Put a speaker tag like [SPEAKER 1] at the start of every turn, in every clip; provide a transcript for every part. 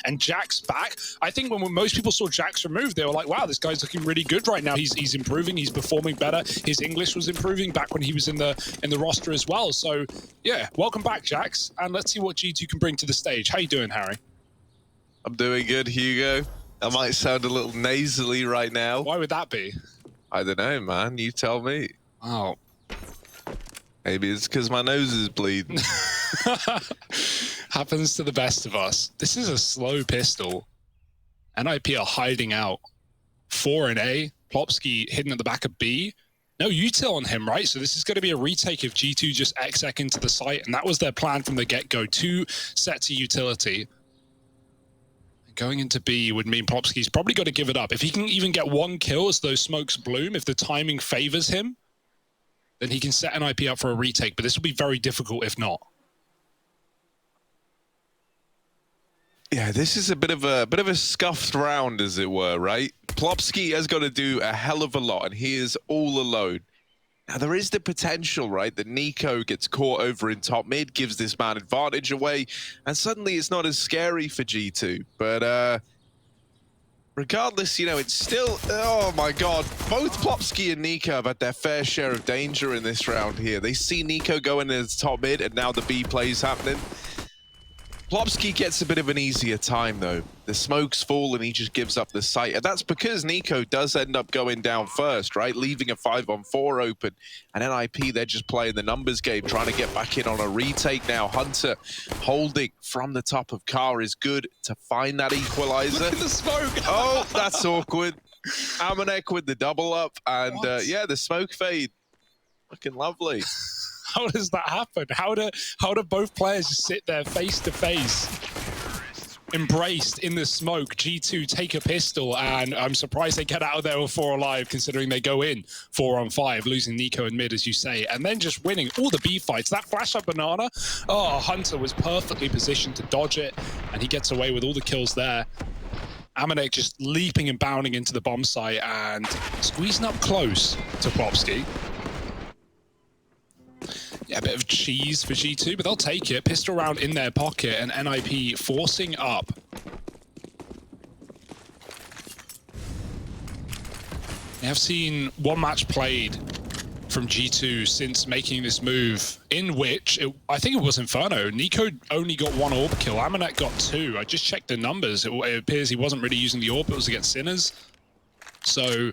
[SPEAKER 1] and Jack's back. I think when most people saw Jack's removed, they were like, wow, this guy's looking really good right now. He's improving, he's performing better. His English was improving back when he was in the roster as well. So yeah, welcome back, Jax, and let's see what G2 can bring to the stage. How you doing, Harry?
[SPEAKER 2] I'm doing good, Hugo. I might sound a little nasally right now.
[SPEAKER 1] Why would that be?
[SPEAKER 2] I don't know, man. You tell me.
[SPEAKER 1] Oh.
[SPEAKER 2] Maybe it's because my nose is bleeding.
[SPEAKER 1] Happens to the best of us. This is a slow pistol. NIP are hiding out. 4 in A. Plopsky hidden at the back of B. No util on him, right? So this is going to be a retake if G2 just exec into the site, and that was their plan from the get-go. 2 sets of utility. Going into B would mean Plopsky's probably got to give it up. If he can even get 1 kill as those smokes bloom, if the timing favors him, then he can set NIP up for a retake. But this will be very difficult if not.
[SPEAKER 2] Yeah, this is a bit of a scuffed round, as it were, right? Plopsky has got to do a hell of a lot, and he is all alone. Now, there is the potential, right, that Nico gets caught over in top mid, gives this man advantage away, and suddenly it's not as scary for G2. But regardless, you know, it's still, oh my god, both Plopsky and Nico have had their fair share of danger in this round here. They see Nico going into top mid, and now the B play's happening. Plopsky gets a bit of an easier time, though. The smokes fall, and he just gives up the site. And that's because Nico does end up going down first, right? Leaving a 5-on-4 open. And NIP, they're just playing the numbers game, trying to get back in on a retake now. Hunter holding from the top of car is good to find that equalizer.
[SPEAKER 1] Look at the smoke!
[SPEAKER 2] Oh, that's awkward. Amanek with the double up. And yeah, the smoke fade. Looking lovely.
[SPEAKER 1] How does that happen? How do both players just sit there face to face, embraced in the smoke? G2 take a pistol, and I'm surprised they get out of there with 4 alive, considering they go in 4-on-5, losing Nico in mid, as you say, and then just winning all the B fights. That flash up banana, oh, Hunter was perfectly positioned to dodge it, and he gets away with all the kills there. Amanek just leaping and bounding into the bomb site and squeezing up close to Plopsky. Yeah, a bit of cheese for G2, but they'll take it. Pistol round in their pocket, and NIP forcing up. They have seen 1 match played from G2 since making this move, in which, I think it was Inferno. Nico only got 1 orb kill. Amanek got 2. I just checked the numbers. It appears he wasn't really using the orb. It was against Sinners. So,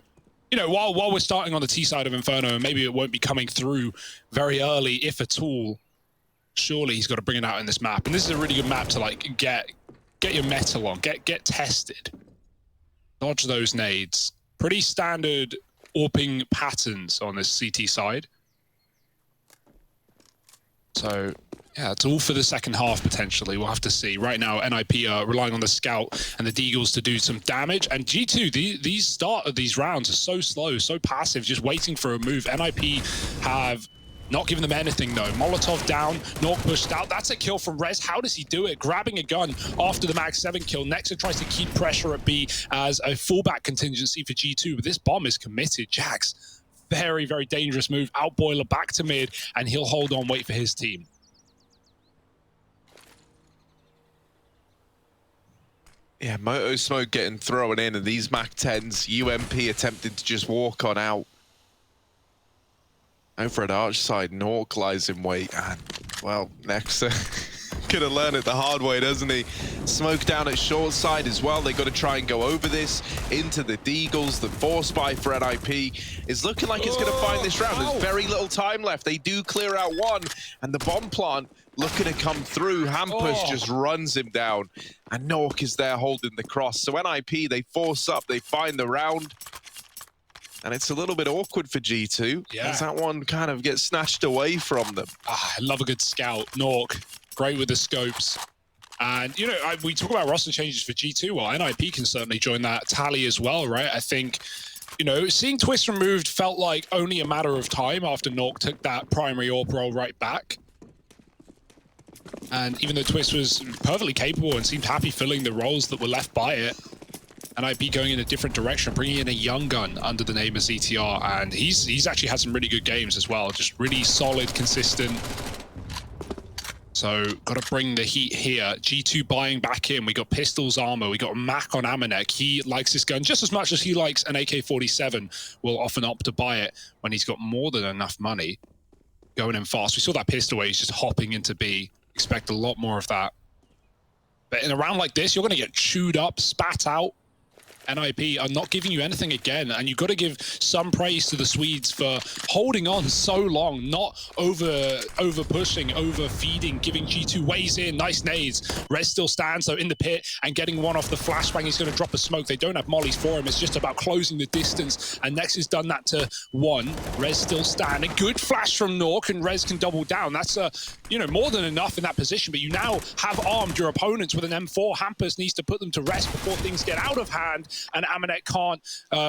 [SPEAKER 1] you know, while we're starting on the T side of Inferno, and maybe it won't be coming through very early, if at all, surely he's got to bring it out in this map. And this is a really good map to, like, get your metal on, get tested. Dodge those nades. Pretty standard AWPing patterns on this CT side. So, yeah, it's all for the second half, potentially. We'll have to see. Right now, NIP are relying on the Scout and the Deagles to do some damage. And G2, these start of these rounds are so slow, so passive, just waiting for a move. NIP have not given them anything, though. Molotov down, Nork pushed out. That's a kill from Rez. How does he do it? Grabbing a gun after the Mag 7 kill. Nexa tries to keep pressure at B as a fallback contingency for G2, but this bomb is committed. Jax, very, very dangerous move. Outboiler back to mid, and he'll hold on, wait for his team.
[SPEAKER 2] Yeah, Moto Smoke getting thrown in, and these Mac 10s, UMP attempting to just walk on out. Over at Arch side, Nork lies in wait, and, well, Nexa gonna learn it the hard way, doesn't he? Smoke down at short side as well. They got to try and go over this into the Deagles. The force buy for NIP is looking like it's going to find this round. There's very little time left. They do clear out 1, and the bomb plant looking to come through. Hampus just runs him down, and Nork is there holding the cross. So NIP, they force up, they find the round, and it's a little bit awkward for G2 as that one kind of gets snatched away from them.
[SPEAKER 1] I love a good scout. Nork, great with the scopes. And, you know, we talk about roster changes for G2. Well, NIP can certainly join that tally as well, right? I think, you know, seeing Twist removed felt like only a matter of time after Nork took that primary AWP role right back. And even though Twist was perfectly capable and seemed happy filling the roles that were left by it, NIP going in a different direction, bringing in a young gun under the name of ZTR, and he's actually had some really good games as well. Just really solid, consistent. So got to bring the heat here. G2 buying back in. We got pistols armor. We got Mac on Amanek. He likes this gun just as much as he likes an AK-47. Will often opt to buy it when he's got more than enough money. Going in fast. We saw that pistol where he's just hopping into B. Expect a lot more of that. But in a round like this, you're going to get chewed up, spat out. NIP are not giving you anything again, and you've got to give some praise to the Swedes for holding on so long, not over pushing, over feeding, giving G2 ways in. Nice nades. Rez still stands though in the pit and getting one off the flashbang. He's going to drop a smoke. They don't have mollies for him. It's just about closing the distance, and Nex has done that to one. Rez still standing. Good flash from Nork, and Rez can double down. That's more than enough in that position, but you now have armed your opponents with an M4. Hampus needs to put them to rest before things get out of hand, and Amanek can't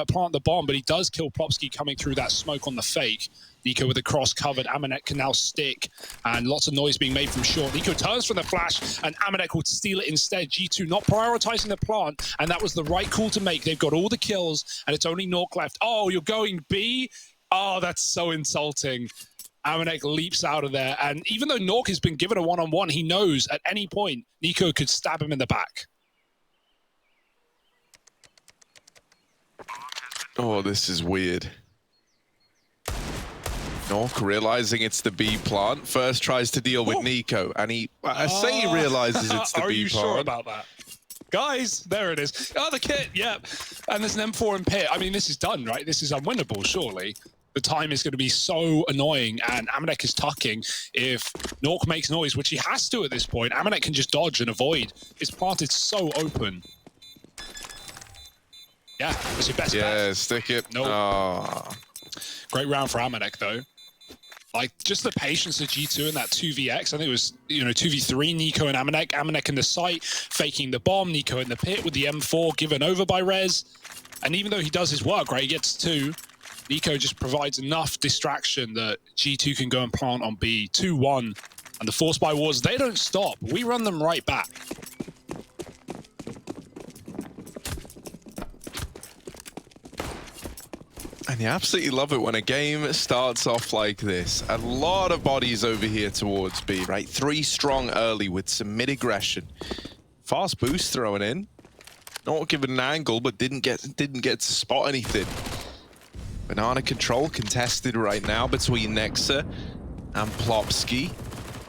[SPEAKER 1] plant the bomb, but he does kill Plopsky coming through that smoke on the fake. Nico with the cross covered. Amanek can now stick, and lots of noise being made from short. Nico turns from the flash, and Amanek will steal it instead. G2 not prioritizing the plant, and that was the right call to make. They've got all the kills, and it's only Nork left. Oh, you're going B? Oh, that's so insulting. Amanek leaps out of there, and even though Nork has been given a one-on-one, he knows at any point Nico could stab him in the back.
[SPEAKER 2] Oh, this is weird. Nork realizing it's the B plant, first tries to deal with Nico, and I say he realizes it's the B plant.
[SPEAKER 1] Are you sure about that? Guys, there it is. Oh, the kit, yep. And there's an M4 in pit. I mean, this is done, right? This is unwinnable, surely. The time is going to be so annoying, and Amanek is tucking. If Nork makes noise, which he has to at this point, Amanek can just dodge and avoid. His plant is so open. Yeah, it's your best bet.
[SPEAKER 2] Yeah, stick it.
[SPEAKER 1] Nope.
[SPEAKER 2] Oh.
[SPEAKER 1] Great round for Amanek, though. Like, just the patience of G2 in that 2vx. I think it was, 2v3, Nico and Amanek. Amanek in the site, faking the bomb. Nico in the pit with the M4 given over by Rez. And even though he does his work, right, he gets 2. Nico just provides enough distraction that G2 can go and plant on B. 2-1. And the force by wars, they don't stop. We run them right back.
[SPEAKER 2] And you absolutely love it when a game starts off like this. A lot of bodies over here towards B, right? 3 strong early with some mid-aggression. Fast boost thrown in. Not given an angle, but didn't get to spot anything. Banana control contested right now between Nexa and Plopsky.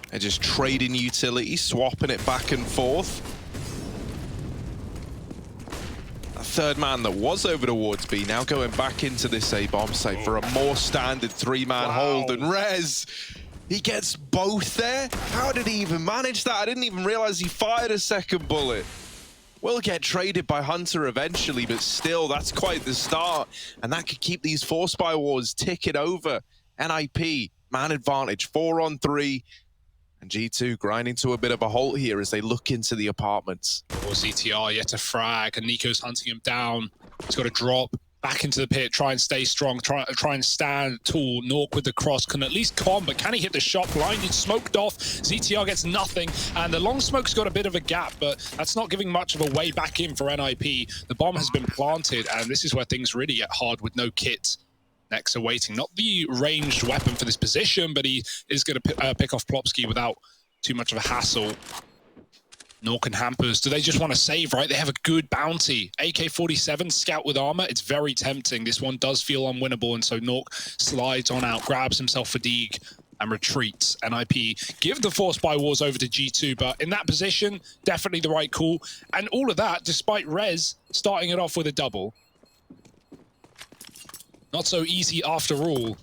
[SPEAKER 2] They're just trading utility, swapping it back and forth. Third man that was over towards B now going back into this A bomb site for a more standard 3-man hold. And Rez, he gets both there. How did he even manage that? I didn't even realize he fired a second bullet. Will get traded by Hunter eventually, but still, that's quite the start. And that could keep these force by wars ticking over. NIP, man advantage, 4-on-3. And G2 grinding to a bit of a halt here as they look into the apartments.
[SPEAKER 1] Or ZTR yet to frag, and Nico's hunting him down. He's got to drop back into the pit, try and stay strong, try and stand tall. Nork with the cross can at least con, but can he hit the shot? Blinded, smoked off. ZTR gets nothing, and the long smoke's got a bit of a gap, but that's not giving much of a way back in for NIP. The bomb has been planted, and this is where things really get hard with no kit. Next awaiting, not the ranged weapon for this position, but he is going to pick off Plopsky without too much of a hassle. Nork and Hampers, do they just want to save, right? They have a good bounty. AK-47, scout with armor, it's very tempting. This one does feel unwinnable, and so Nork slides on out, grabs himself fatigue, and retreats. NIP give the force by wars over to G2, but in that position, definitely the right call. And all of that, despite Rez starting it off with a double. Not so easy after all.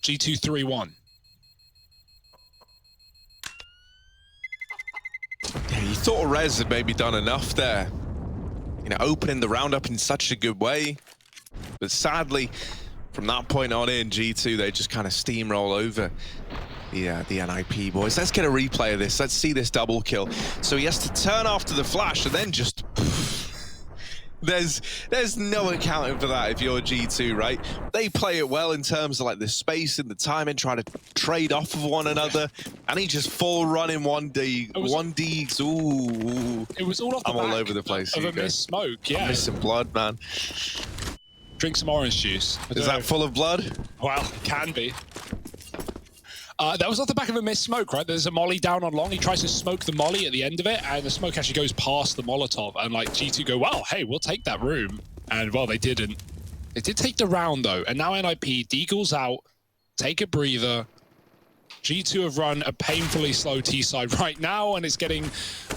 [SPEAKER 1] G2 3-1.
[SPEAKER 2] Yeah, you thought Rez had maybe done enough there. Opening the round up in such a good way. But sadly, from that point on in, G2, they just kind of steamroll over the NIP boys. Let's get a replay of this. Let's see this double kill. So he has to turn after the flash and then just... There's no accounting for that if you're G2, right? They play it well in terms of like the space and the timing, trying to trade off of one another, and he just full run in 1D. 1Ds, ooh.
[SPEAKER 1] It was all off the
[SPEAKER 2] I'm
[SPEAKER 1] back
[SPEAKER 2] all over the place.
[SPEAKER 1] of a missed smoke, yeah.
[SPEAKER 2] I'm missing blood, man.
[SPEAKER 1] Drink some orange juice.
[SPEAKER 2] Is that full of blood?
[SPEAKER 1] Well, can be. That was off the back of a missed smoke, right? There's a molly down on long. He tries to smoke the molly at the end of it, and the smoke actually goes past the Molotov. And like G2 go, well, hey, we'll take that room. And well, they didn't. They did take the round though. And now NIP, Deagle's out. Take a breather. G2 have run a painfully slow T-side right now, and it's getting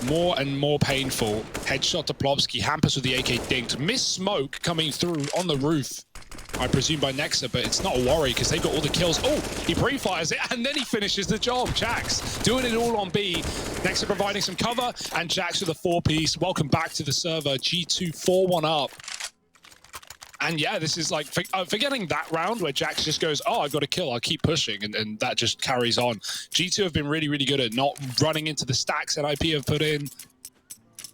[SPEAKER 1] more and more painful. Headshot to Plopsky, Hampus with the AK dinked. Missed smoke coming through on the roof, I presume by Nexa, but it's not a worry because they've got all the kills. Oh, he pre-fires it, and then he finishes the job. Jax doing it all on B. Nexa providing some cover, and Jax with a 4-piece. Welcome back to the server. G2 4-1 up. And yeah, this is like, forgetting that round where Jax just goes, oh, I've got a kill, I'll keep pushing, and that just carries on. G2 have been really, really good at not running into the stacks NIP have put in.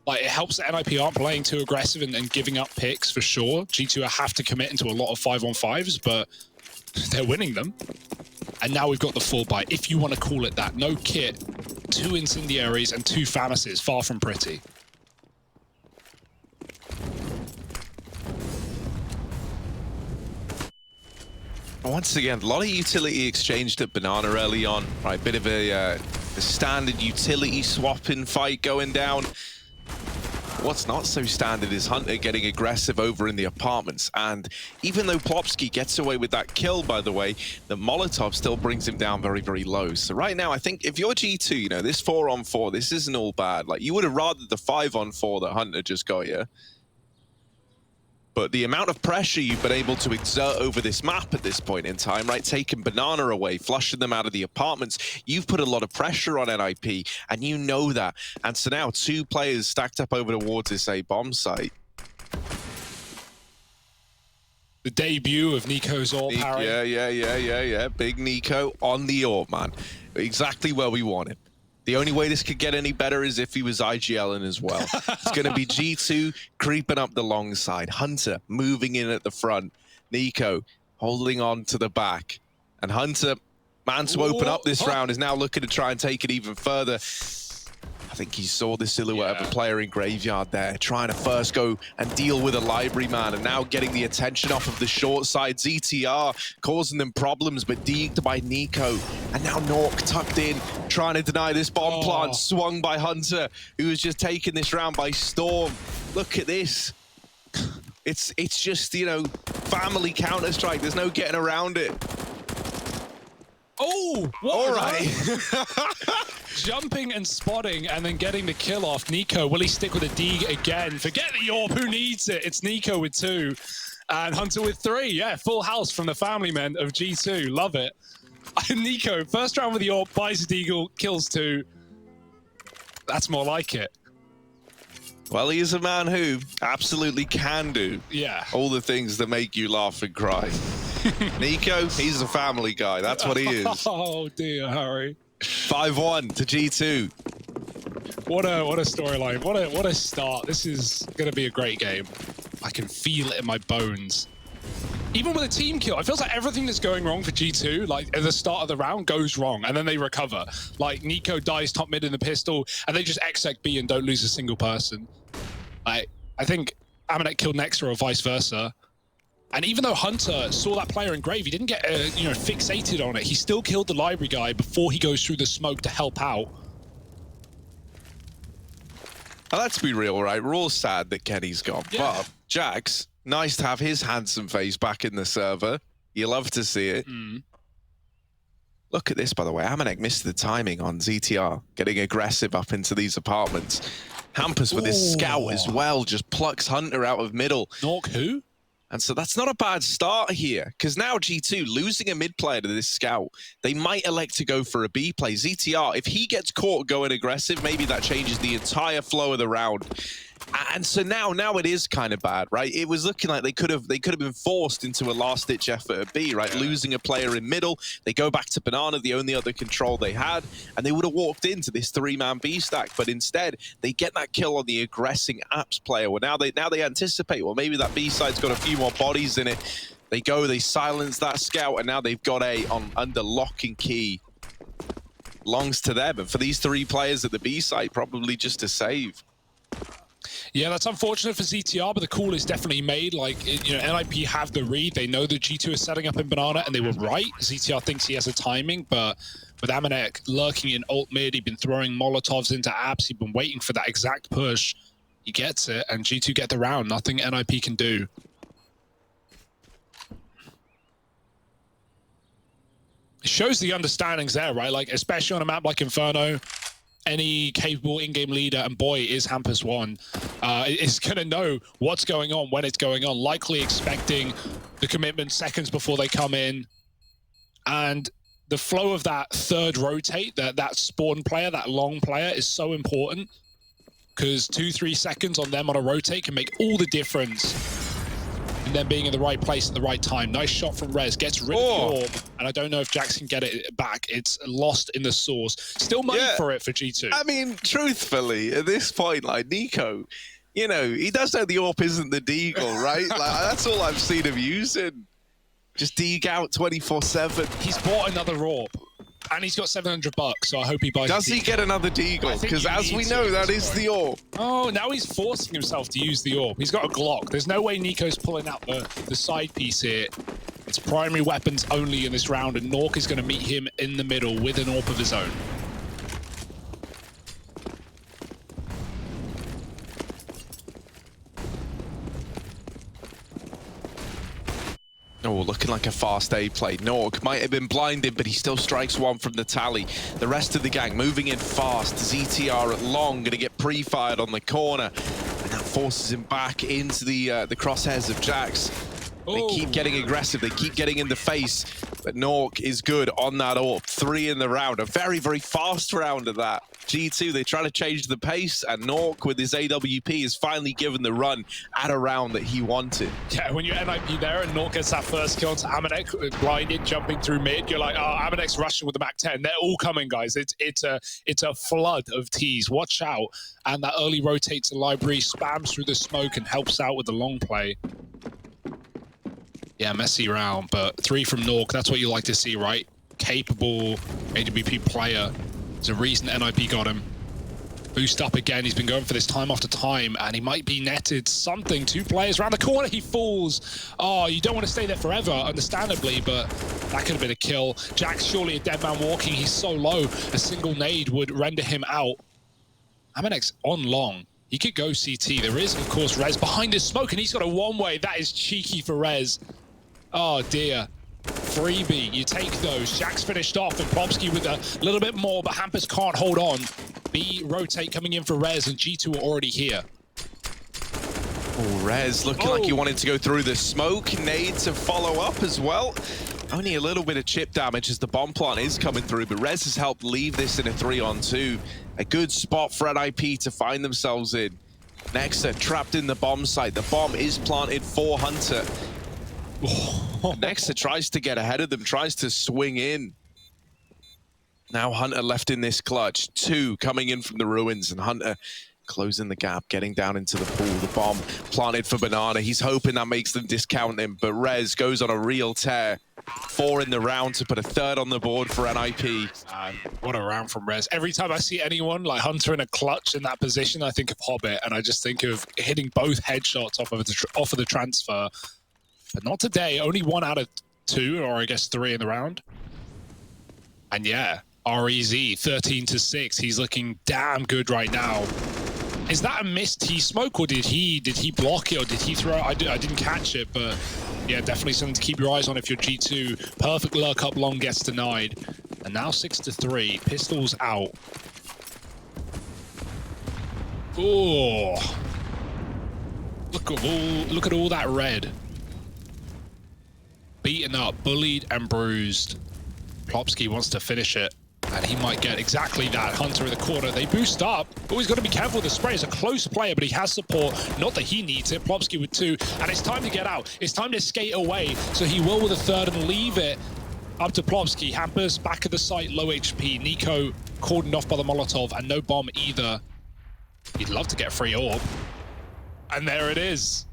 [SPEAKER 1] Like, it helps that NIP aren't playing too aggressive and giving up picks, for sure. G2 have to commit into a lot of 5-on-5s, but they're winning them. And now we've got the full buy, if you want to call it that. No kit, 2 incendiaries, and 2 Fanaces, far from pretty.
[SPEAKER 2] Once again, a lot of utility exchanged at Banana early on. Right, bit of a standard utility swapping fight going down. What's not so standard is Hunter getting aggressive over in the apartments. And even though Plopsky gets away with that kill, by the way, the Molotov still brings him down very, very low. So right now, I think if you're G2, you know, this 4-on-4, this isn't all bad. Like, you would have rathered the 5-on-4 that Hunter just got you. But the amount of pressure you've been able to exert over this map at this point in time, right, taking Banana away, flushing them out of the apartments, you've put a lot of pressure on NIP, and you know that. And so now 2 players stacked up over towards this A bomb site.
[SPEAKER 1] The debut of Nico's AWP, Harry.
[SPEAKER 2] Yeah. Big Nico on the AWP, man. Exactly where we want him. The only way this could get any better is if he was IGLing as well. It's going to be G2 creeping up the long side. Hunter moving in at the front. Nico holding on to the back. And Hunter, man to open up this round, is now looking to try and take it even further. I think he saw the silhouette of a player in Graveyard there, trying to first go and deal with a library man, and now getting the attention off of the short side. ZTR causing them problems, but deeked by Nico. And now Nork tucked in, trying to deny this bomb plant, swung by Hunter, who was just taking this round by storm. Look at this. It's just, you know, family Counter-Strike. There's no getting around it.
[SPEAKER 1] Oh,
[SPEAKER 2] all right.
[SPEAKER 1] Jumping and spotting and then getting the kill off. Nico, will he stick with a Deeg again? Forget the AWP, who needs it? It's Nico with 2 and Hunter with 3. Yeah, full house from the family men of G2. Love it. Nico, first round with the AWP, buys a Deagle, kills 2. That's more like it.
[SPEAKER 2] Well, he is a man who absolutely can do all the things that make you laugh and cry. Nico, he's a family guy. That's what he is.
[SPEAKER 1] Oh, dear, Harry.
[SPEAKER 2] 5-1 to G2.
[SPEAKER 1] What a storyline. What a start. This is going to be a great game. I can feel it in my bones. Even with a team kill, it feels like everything that's going wrong for G2, like at the start of the round, goes wrong, and then they recover. Like, Nico dies top mid in the pistol, and they just exec B and don't lose a single person. I think Amanek killed Nexa or vice versa. And even though Hunter saw that player in grave, he didn't get you know, fixated on it. He still killed the library guy before he goes through the smoke to help out.
[SPEAKER 2] Now, let's be real, right? We're all sad that Kenny's gone. Yeah. But Jax, nice to have his handsome face back in the server. You love to see it. Look at this, by the way. Amanek missed the timing on ZTR, getting aggressive up into these apartments. Hampus with his scout as well, just plucks Hunter out of middle.
[SPEAKER 1] Nork who?
[SPEAKER 2] And so that's not a bad start here, because now G2, losing a mid player to this scout, they might elect to go for a B play. ZTR, if he gets caught going aggressive, maybe that changes the entire flow of the round. And so now it is kind of bad, right? It was looking like they could have been forced into a last-ditch effort at B, right? Losing a player in middle, they go back to Banana, the only other control they had, and they would have walked into this 3-man B stack. But instead, they get that kill on the aggressing apps player. Well, now they anticipate, well, maybe that B side's got a few more bodies in it. They go, they silence that scout, and now they've got A on under lock and key. Belongs to them, and for these 3 players at the B side, probably just a save.
[SPEAKER 1] Yeah, that's unfortunate for ZTR, but the call is definitely made. Like, you know, NIP have the read. They know that G2 is setting up in Banana, and they were right. ZTR thinks he has a timing, but with Amanek lurking in ult mid, he'd been throwing Molotovs into apps. He'd been waiting for that exact push. He gets it, and G2 get the round. Nothing NIP can do. It shows the understandings there, right? Like, especially on a map like Inferno, any capable in-game leader, and boy, is Hampus one, is going to know what's going on when it's going on, likely expecting the commitment seconds before they come in. And the flow of that third rotate, that spawn player, that long player, is so important, because 2-3 seconds on them on a rotate can make all the difference. And then being in the right place at the right time. Nice shot from Rez. Gets rid of the orb. And I don't know if Jax can get it back. It's lost in the source. Still money for it for G2.
[SPEAKER 2] I mean, truthfully, at this point, like, Nico, you know, he does know the AWP isn't the deagle, right? Like, that's all I've seen him using. Just dig out 24/7.
[SPEAKER 1] He's bought another AWP. And he's got $700, so I hope he buys.
[SPEAKER 2] Does he get another deagle? Because as we know, that is the AWP.
[SPEAKER 1] Oh, now he's forcing himself to use the AWP. He's got a Glock. There's no way Nico's pulling out the side piece here. It's primary weapons only in this round, and Nork is going to meet him in the middle with an AWP of his own.
[SPEAKER 2] Oh, looking like a fast A play. Nork might have been blinded, but he still strikes one from the tally. The rest of the gang moving in fast. ZTR at long, going to get pre-fired on the corner. And that forces him back into the crosshairs of Jax. They keep getting aggressive. They keep getting in the face. But Nork is good on that AWP. 3 in the round. A very, very fast round of that. G2, they try to change the pace, and Nork with his AWP is finally given the run at a round that he wanted.
[SPEAKER 1] Yeah, when you're NIP there and Nork gets that first kill to Amanek, blinded, jumping through mid, you're like, oh, Amanek's rushing with the Mac 10. They're all coming, guys. It's a flood of T's. Watch out. And that early rotates the library, spams through the smoke, and helps out with the long play. Yeah, messy round, but 3 from Nork. That's what you like to see, right? Capable AWP player. There's a reason NIP got him. Boost up again. He's been going for this time after time, and he might be netted something. 2 players around the corner. He falls. Oh, you don't want to stay there forever, understandably, but that could have been a kill. Jack's surely a dead man walking. He's so low. A single nade would render him out. Amanek's on long. He could go CT. There is, of course, Rez behind his smoke, and he's got a one-way. That is cheeky for Rez. Oh, dear. Freebie, you take those. Jack's finished off, and Plopsky with a little bit more, but Hampus can't hold on. B rotate coming in for Rez, and G2 are already here.
[SPEAKER 2] Oh, Rez looking like he wanted to go through the smoke. Nade to follow up as well. Only a little bit of chip damage as the bomb plant is coming through, but Rez has helped leave this in a 3-on-2. A good spot for NIP to find themselves in. Nexa trapped in the bomb site. The bomb is planted for Hunter. Nexa tries to get ahead of them, tries to swing in. Now Hunter left in this clutch. 2 coming in from the ruins, and Hunter closing the gap, getting down into the pool. The bomb planted for Banana. He's hoping that makes them discount him, but Rez goes on a real tear. 4 in the round to put a 3rd on the board for NIP.
[SPEAKER 1] What a round from Rez. Every time I see anyone like Hunter in a clutch in that position, I think of Hobbit, and I just think of hitting both headshots off of the transfer. But not today. Only 1 out of 2, or I guess 3 in the round. And yeah, REZ 13-6. He's looking damn good right now. Is that a missed T-smoke, or did he block it, or did he throw it? I didn't catch it, but yeah, definitely something to keep your eyes on if you're G2. Perfect lurk up long gets denied. And now 6-3. Pistols out. Oh, look at all that red. Beaten up, bullied and bruised. Plopsky wants to finish it, and he might get exactly that. Hunter in the corner, they boost up. Always got to be careful with the spray. He's a close player, but he has support. Not that he needs it. Plopsky with 2, and it's time to get out. It's time to skate away, so he will with a 3rd and leave it up to Plopsky. Hampus back at the site, low HP. Nico cordoned off by the Molotov, and no bomb either. He'd love to get free orb. And there it is.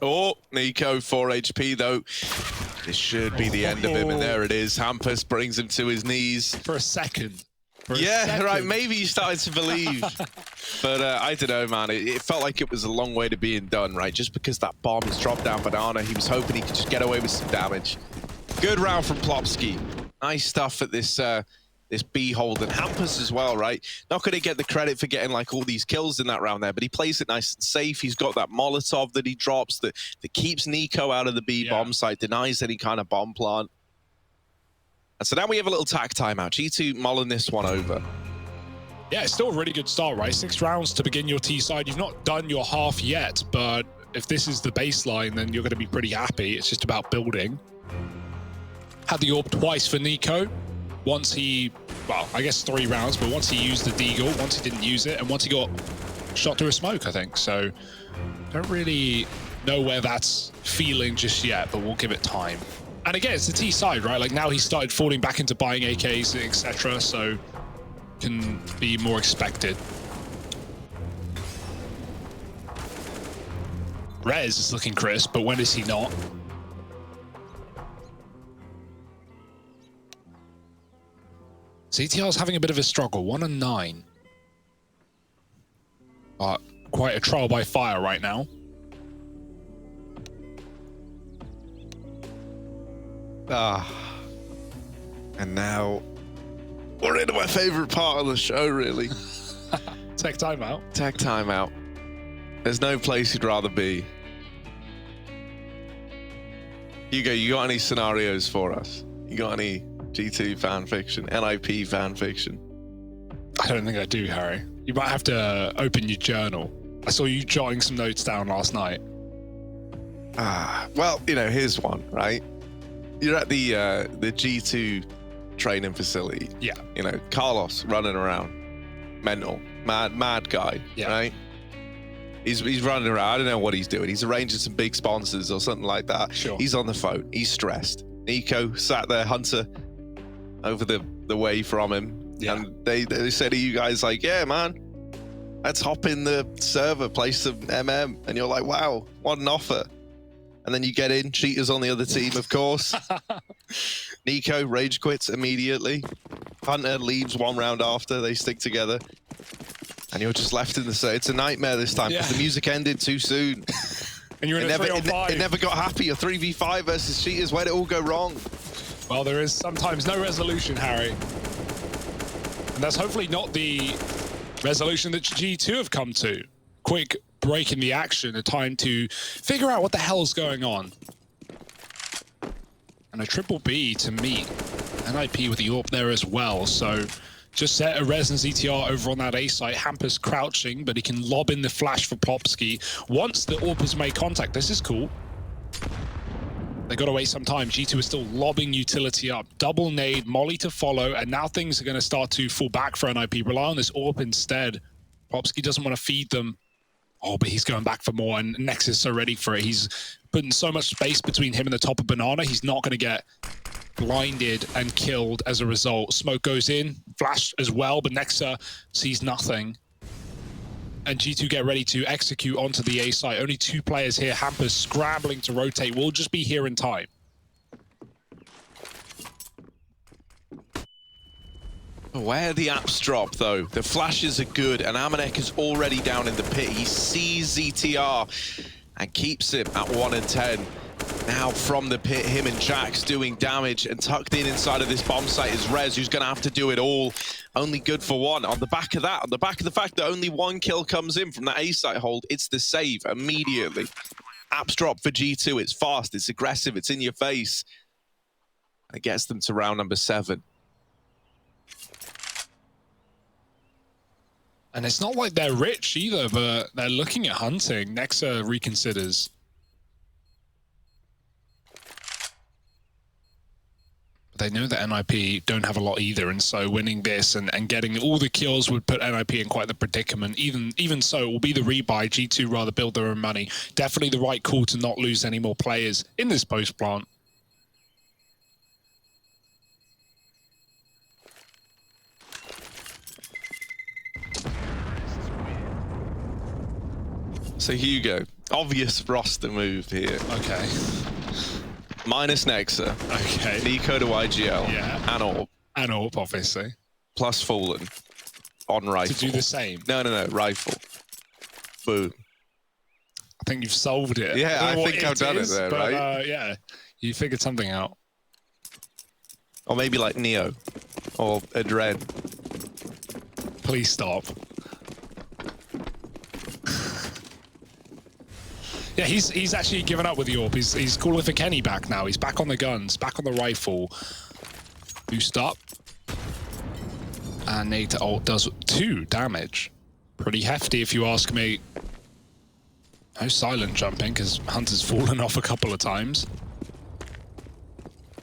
[SPEAKER 2] Oh, Nico, 4 HP though. This should be the end of him, and there it is. Hampus brings him to his knees.
[SPEAKER 1] For a second, For a
[SPEAKER 2] Yeah,
[SPEAKER 1] second.
[SPEAKER 2] right. Maybe you started to believe. But I don't know, man. It felt like it was a long way to being done, right? Just because that bomb is dropped down Banana, he was hoping he could just get away with some damage. Good round from Plopsky. Nice stuff at this this B hold, and Hampus as well, right? Not going to get the credit for getting like all these kills in that round there, but he plays it nice and safe. He's got that Molotov that he drops that keeps Nico out of the B bomb site, denies any kind of bomb plant. And so now we have a little tack timeout. G2 mulling this one over.
[SPEAKER 1] Yeah, it's still a really good start, right? 6 rounds to begin your T side. You've not done your half yet, but if this is the baseline, then you're going to be pretty happy. It's just about building. Had the AWP twice for Nico. Once he, well, I guess 3 rounds, but once he used the deagle, once he didn't use it, and once he got shot through a smoke, I think. So don't really know where that's feeling just yet, but we'll give it time. And again, it's the T side, right? Like now he started falling back into buying AKs, etc. So can be more expected. Rez is looking crisp, but when is he not? CTR's having a bit of a struggle, 1-9. But quite a trial by fire right now.
[SPEAKER 2] And now we're into my favorite part of the show, really.
[SPEAKER 1] Tech timeout.
[SPEAKER 2] Tech timeout. There's no place you'd rather be. Hugo, you got any scenarios for us? You got any G2 fan fiction, NIP fan fiction?
[SPEAKER 1] I don't think I do, Harry. You might have to open your journal. I saw you jotting some notes down last night.
[SPEAKER 2] Well, you know, here's one, right? You're at the G2 training facility.
[SPEAKER 1] Yeah.
[SPEAKER 2] You know, Carlos running around, mental, mad guy, right? He's running around. I don't know what he's doing. He's arranging some big sponsors or something like that.
[SPEAKER 1] Sure.
[SPEAKER 2] He's on the phone. He's stressed. Nico sat there, Hunter, over the way from him.
[SPEAKER 1] Yeah.
[SPEAKER 2] And they said to you guys, like, yeah, man, let's hop in the server, play some MM. And you're like, wow, what an offer. And then you get in, cheaters on the other team, of course. Nico rage quits immediately. Hunter leaves 1 round after. They stick together. And you're just left in the set. It's a nightmare this time because the music ended too soon.
[SPEAKER 1] And you're in a 3-on-5.
[SPEAKER 2] It never got happy. A 3v5 versus cheaters. Where'd it all go wrong?
[SPEAKER 1] Well, there is sometimes no resolution, Harry. And that's hopefully not the resolution that G2 have come to. Quick break in the action, a time to figure out what the hell's going on. And a triple B to meet NIP with the AWP there as well. So just set a Rez and ZTR over on that A site. Hampus crouching, but he can lob in the flash for Plopsky. Once the AWP has made contact, this is cool. They got to wait some time. G2 is still lobbing utility up. Double nade, molly to follow, and now things are going to start to fall back for NIP. Rely on this AWP instead. Plopsky doesn't want to feed them. Oh, but he's going back for more, and Nexus is so ready for it. He's putting so much space between him and the top of Banana. He's not going to get blinded and killed as a result. Smoke goes in, flash as well, but Nexa sees nothing. And G2 get ready to execute onto the A site. Only 2 players here. Hampus scrambling to rotate. We'll just be here in time.
[SPEAKER 2] Where the apps drop, though, the flashes are good, and Amanek is already down in the pit. He sees ZTR and keeps him at 1 and 10. Now from the pit, him and Jax doing damage, and tucked in inside of this bomb site is Rez, who's going to have to do it all. Only good for 1. On the back of that, on the back of the fact that only 1 kill comes in from that A site hold, it's the save immediately. Apps drop for G2. It's fast, it's aggressive, it's in your face. And it gets them to round number 7.
[SPEAKER 1] And it's not like they're rich either, but they're looking at hunting. Nexa reconsiders. They know that NIP don't have a lot either, and so winning this and getting all the kills would put NIP in quite the predicament. Even so, it will be the rebuy. G2 rather build their own money. Definitely the right call to not lose any more players in this post-plant.
[SPEAKER 2] So Hugo, obvious roster move here.
[SPEAKER 1] Okay.
[SPEAKER 2] Minus Nexa.
[SPEAKER 1] Okay.
[SPEAKER 2] Nico to IGL.
[SPEAKER 1] Yeah.
[SPEAKER 2] And AWP.
[SPEAKER 1] And AWP, obviously.
[SPEAKER 2] plus Fallen on rifle.
[SPEAKER 1] To do the same?
[SPEAKER 2] No, rifle. Boom.
[SPEAKER 1] I think you've solved it.
[SPEAKER 2] Yeah, I think I've done it there, right?
[SPEAKER 1] Yeah, you figured something out.
[SPEAKER 2] Or maybe like Neo or Adren.
[SPEAKER 1] Please stop. Yeah, he's actually given up with the AWP. He's calling for Kenny back now. He's back on the guns, back on the rifle. Boost up. And Nate ult does 2 damage. Pretty hefty if you ask me. No silent jumping because Hunter's fallen off a couple of times.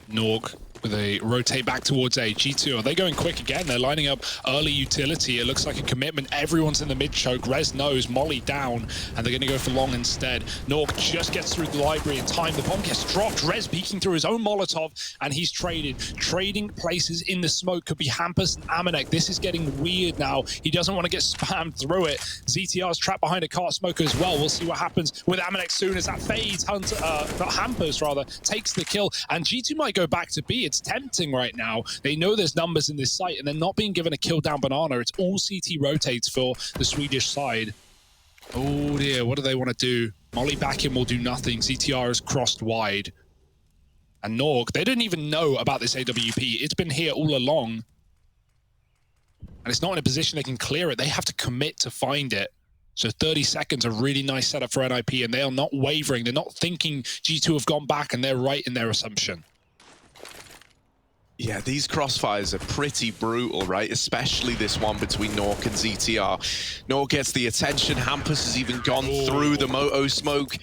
[SPEAKER 1] Norg with a rotate back towards A. G2, are they going quick again? They're lining up early utility. It looks like a commitment. Everyone's in the mid choke. Rez knows, Molly down, and they're going to go for long instead. Norg just gets through the library in time. The bomb gets dropped. Rez peeking through his own Molotov, and he's traded. Trading places in the smoke could be Hampus and Amanek. This is getting weird now. He doesn't want to get spammed through it. ZTR's trapped behind a car smoker as well. We'll see what happens with Amanek soon as that fades. Hunter, not Hampus, rather, takes the kill, and G2 might go back to B. It's tempting right now. They know there's numbers in this site, and they're not being given a kill down banana. It's all CT rotates for the Swedish side. Oh dear, what do they want to do? Molly back in will do nothing. ZTR is crossed wide. And Norg, they didn't even know about this AWP. It's been here all along. And it's not in a position they can clear it. They have to commit to find it. So 30 seconds, a really nice setup for NIP, and they are not wavering. They're not thinking G2 have gone back, and they're right in their assumption.
[SPEAKER 2] Yeah, these crossfires are pretty brutal, right? Especially this one between Nork and ZTR. Nork gets the attention. Hampus has even gone through the Moto smoke.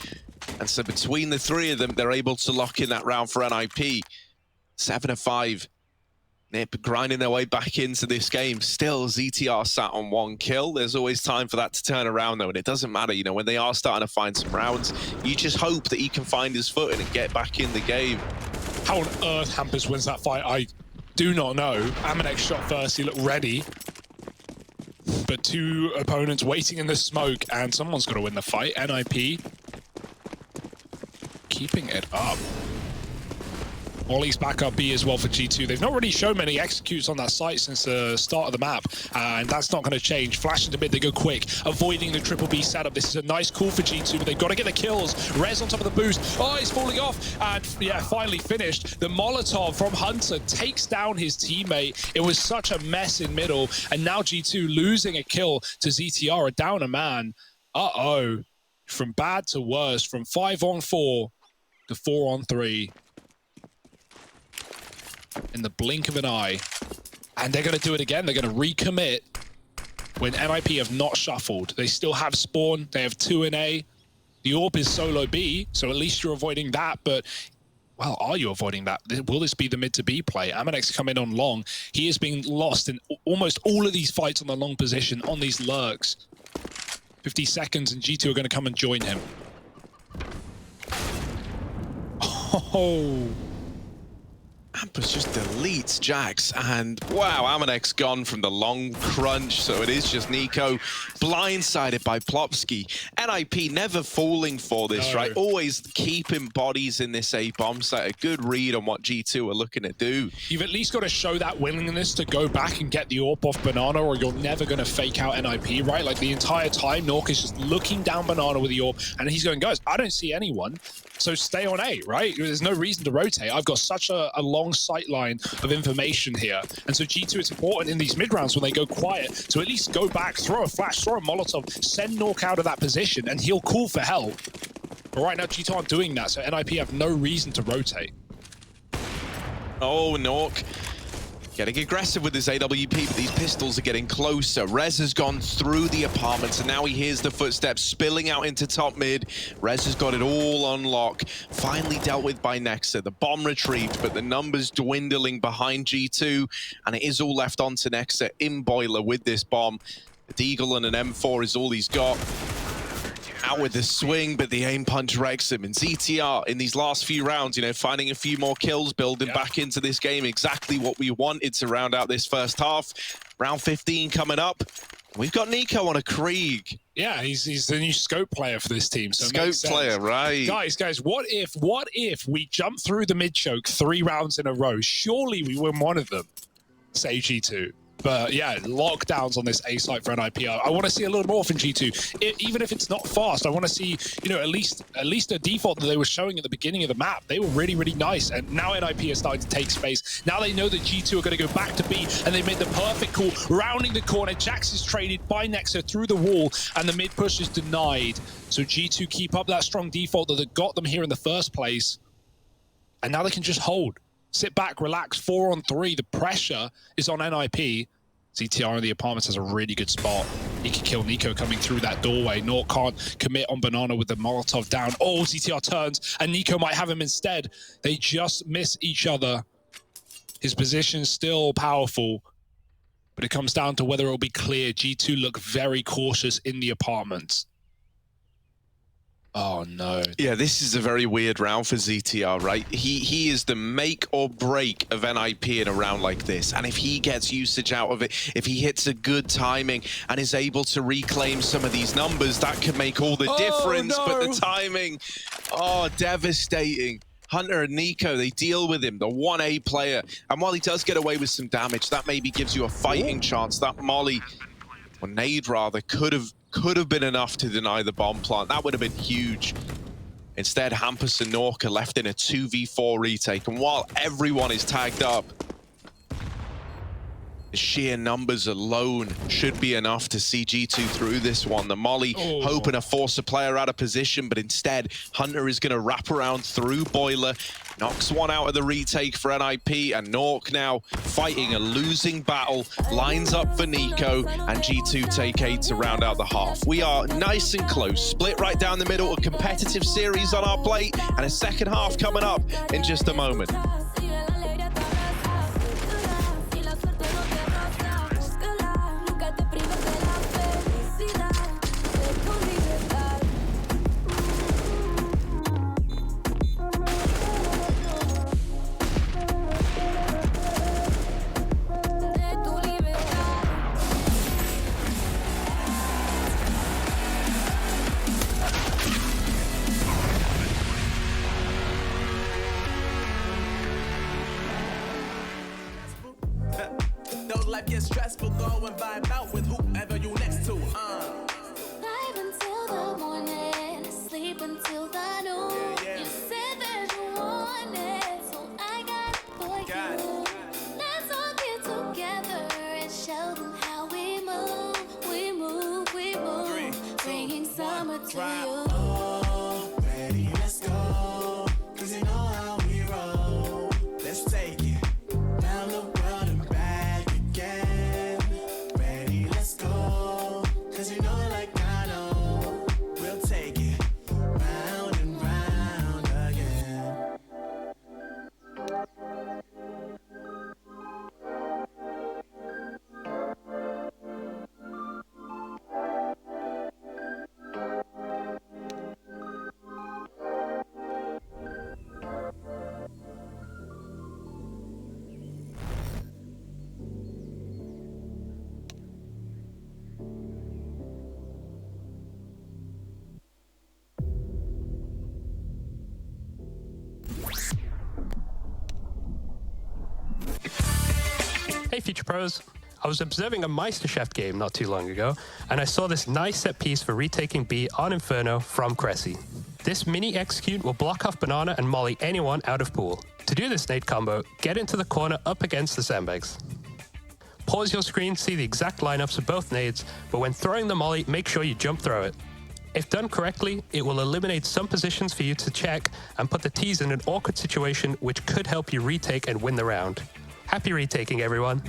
[SPEAKER 2] And so between the 3 of them, they're able to lock in that round for NIP. 7-5. NIP grinding their way back into this game. Still, ZTR sat on 1 kill. There's always time for that to turn around, though, and it doesn't matter. You know, when they are starting to find some rounds, you just hope that he can find his footing and get back in the game.
[SPEAKER 1] How on earth Hampus wins that fight, I do not know. Amanek shot first, he looked ready. But 2 opponents waiting in the smoke, and someone's got to win the fight. NIP keeping it up. Molly's back up B as well for G2. They've not really shown many executes on that site since the start of the map, and that's not going to change. Flash into mid, they go quick, avoiding the triple B setup. This is a nice call for G2, but they've got to get the kills. Rez on top of the boost. Oh, he's falling off, and yeah, finally finished. The Molotov from Hunter takes down his teammate. It was such a mess in middle, and now G2 losing a kill to ZTR, down a man. Uh-oh. From bad to worse, from 5-on-4 to 4-on-3. In the blink of an eye. And they're going to do it again. They're going to recommit when NIP have not shuffled. They still have spawn. They have 2 in A. The AWP is solo B, so at least you're avoiding that. But, well, are you avoiding that? Will this be the mid to B play? Amanek's come in on long. He is being lost in almost all of these fights on the long position, on these lurks. 50 seconds, and G2 are going to come and join him. Oh.
[SPEAKER 2] Hampus just deletes Jax, and wow, Amanek's gone from the long crunch, so it is just Nico blindsided by Plopsky. NIP never falling for this, right? Always keeping bodies in this A bomb site. A good read on what G2 are looking to do.
[SPEAKER 1] You've at least got to show that willingness to go back and get the AWP off Banana, or you're never going to fake out NIP, right? Like the entire time, Nork is just looking down Banana with the AWP, and he's going, guys, I don't see anyone. So stay on A, right? There's no reason to rotate. I've got such a long sight line of information here. And so G2, it's important in these mid-rounds when they go quiet to at least go back, throw a flash, throw a Molotov, send Nork out of that position, and he'll call for help. But right now, G2 aren't doing that, so NIP have no reason to rotate.
[SPEAKER 2] Oh, Nork getting aggressive with his AWP, but these pistols are getting closer. Rez has gone through the apartments, and now he hears the footsteps spilling out into top mid. Rez has got it all on lock. Finally dealt with by Nexa. The bomb retrieved, but the numbers dwindling behind G2, and it is all left on to Nexa in Boiler with this bomb. A Deagle and an M4 is all he's got. Out with the swing, but the aim punch wrecks him. And ZTR in these last few rounds, you know, finding a few more kills, building back into this game. Exactly what we wanted to round out this first half. Round 15 coming up. We've got Nico on a Krieg.
[SPEAKER 1] Yeah, he's the new scope player for this team. So
[SPEAKER 2] scope player, right?
[SPEAKER 1] Guys, what if we jump through the mid choke 3 rounds in a row? Surely we win one of them. Say G2. But yeah, lockdowns on this A site for NIP. I want to see a little more from G2. Even if it's not fast, I want to see, you know, at least a default that they were showing at the beginning of the map. They were really, really nice. And now NIP is starting to take space. Now they know that G2 are going to go back to B, and they made the perfect call, rounding the corner. Jax is traded by Nexa through the wall, and the mid push is denied. So G2 keep up that strong default that got them here in the first place. And now they can just hold. Sit back, relax, 4-on-3. The pressure is on NIP. ZTR in the apartments has a really good spot. He can kill Nico coming through that doorway. Nort can't commit on Banana with the Molotov down. Oh, ZTR turns, and Nico might have him instead. They just miss each other. His position's still powerful, but it comes down to whether it'll be clear. G2 look very cautious in the apartments. Oh no.
[SPEAKER 2] Yeah, this is a very weird round for ZTR, right? He is the make or break of NIP in a round like this. And if he gets usage out of it, if he hits a good timing and is able to reclaim some of these numbers, that could make all the difference.
[SPEAKER 1] No.
[SPEAKER 2] But the timing, oh, devastating. Hunter and Nico, they deal with him, the 1A player. And while he does get away with some damage, that maybe gives you a fighting chance. That molly, or nade rather, could have been enough to deny the bomb plant. That would have been huge. Instead, Hampus and Nork are left in a 2v4 retake. And while everyone is tagged up, the sheer numbers alone should be enough to see G2 through this one. The molly hoping to force a player out of position, but instead, Hunter is going to wrap around through Boiler, knocks one out of the retake for NIP, and Nork now fighting a losing battle, lines up for Nico, and G2 take 8 to round out the half. We are nice and close, split right down the middle, a competitive series on our plate, and a second half coming up in just a moment.
[SPEAKER 3] Life gets stressful, go and vibe out with whoever you next to.
[SPEAKER 4] Live until the morning, sleep until the noon. You said that you want it, so I got it for you. Let's all get together and show them how we move. We move, we move.
[SPEAKER 3] 3, 2,
[SPEAKER 4] bringing summer to you.
[SPEAKER 3] Oh, ready, let's go. 'Cause you know how we roll. Let's take it round the world and back again. Ready, let's go. 'Cause you know like I know. We'll take it round and round again.
[SPEAKER 5] Hey Future Pros, I was observing a MeisterChef game not too long ago, and I saw this nice set piece for retaking B on Inferno from Cressy. This mini execute will block off Banana and molly anyone out of pool. To do this nade combo, get into the corner up against the sandbags. Pause your screen to see the exact lineups of both nades, but when throwing the molly, make sure you jump throw it. If done correctly, it will eliminate some positions for you to check and put the T's in an awkward situation which could help you retake and win the round. Happy retaking, everyone.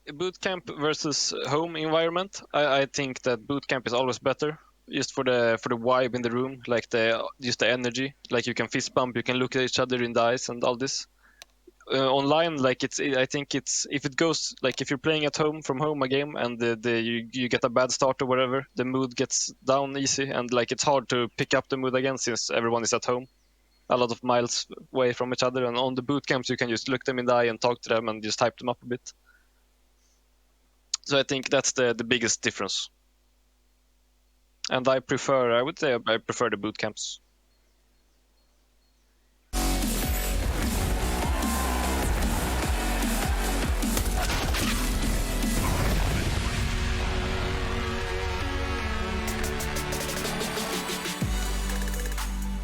[SPEAKER 6] Bootcamp versus home environment. I think that bootcamp is always better, just for the vibe in the room, like just the energy. Like you can fist bump, you can look at each other in the eyes and all this. Online, like I think it's if it goes like if you're playing at home from home a game and you get a bad start or whatever, the mood gets down easy, and like it's hard to pick up the mood again since everyone is at home, a lot of miles away from each other. And on the boot camps, you can just look them in the eye and talk to them and just hype them up a bit. So I think that's the biggest difference. And I would say I prefer the boot camps.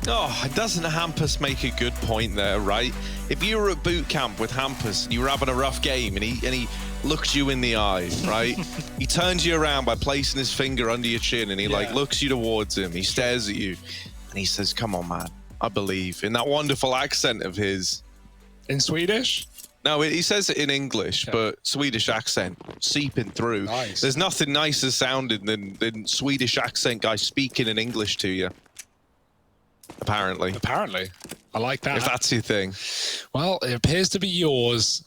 [SPEAKER 2] Oh, doesn't Hampus make a good point there, right? If you were at boot camp with Hampus and you were having a rough game and he looks you in the eye, right? He turns you around by placing his finger under your chin and he like looks you towards him. He stares at you and he says, "Come on, man, I believe," in that wonderful accent of his.
[SPEAKER 1] In Swedish?
[SPEAKER 2] No, he says it in English,
[SPEAKER 1] Okay.
[SPEAKER 2] but Swedish accent seeping through.
[SPEAKER 1] Nice.
[SPEAKER 2] There's nothing nicer sounding than Swedish accent guy speaking in English to you. Apparently.
[SPEAKER 1] Apparently. I like that.
[SPEAKER 2] If that's your thing.
[SPEAKER 1] Well, it appears to be yours.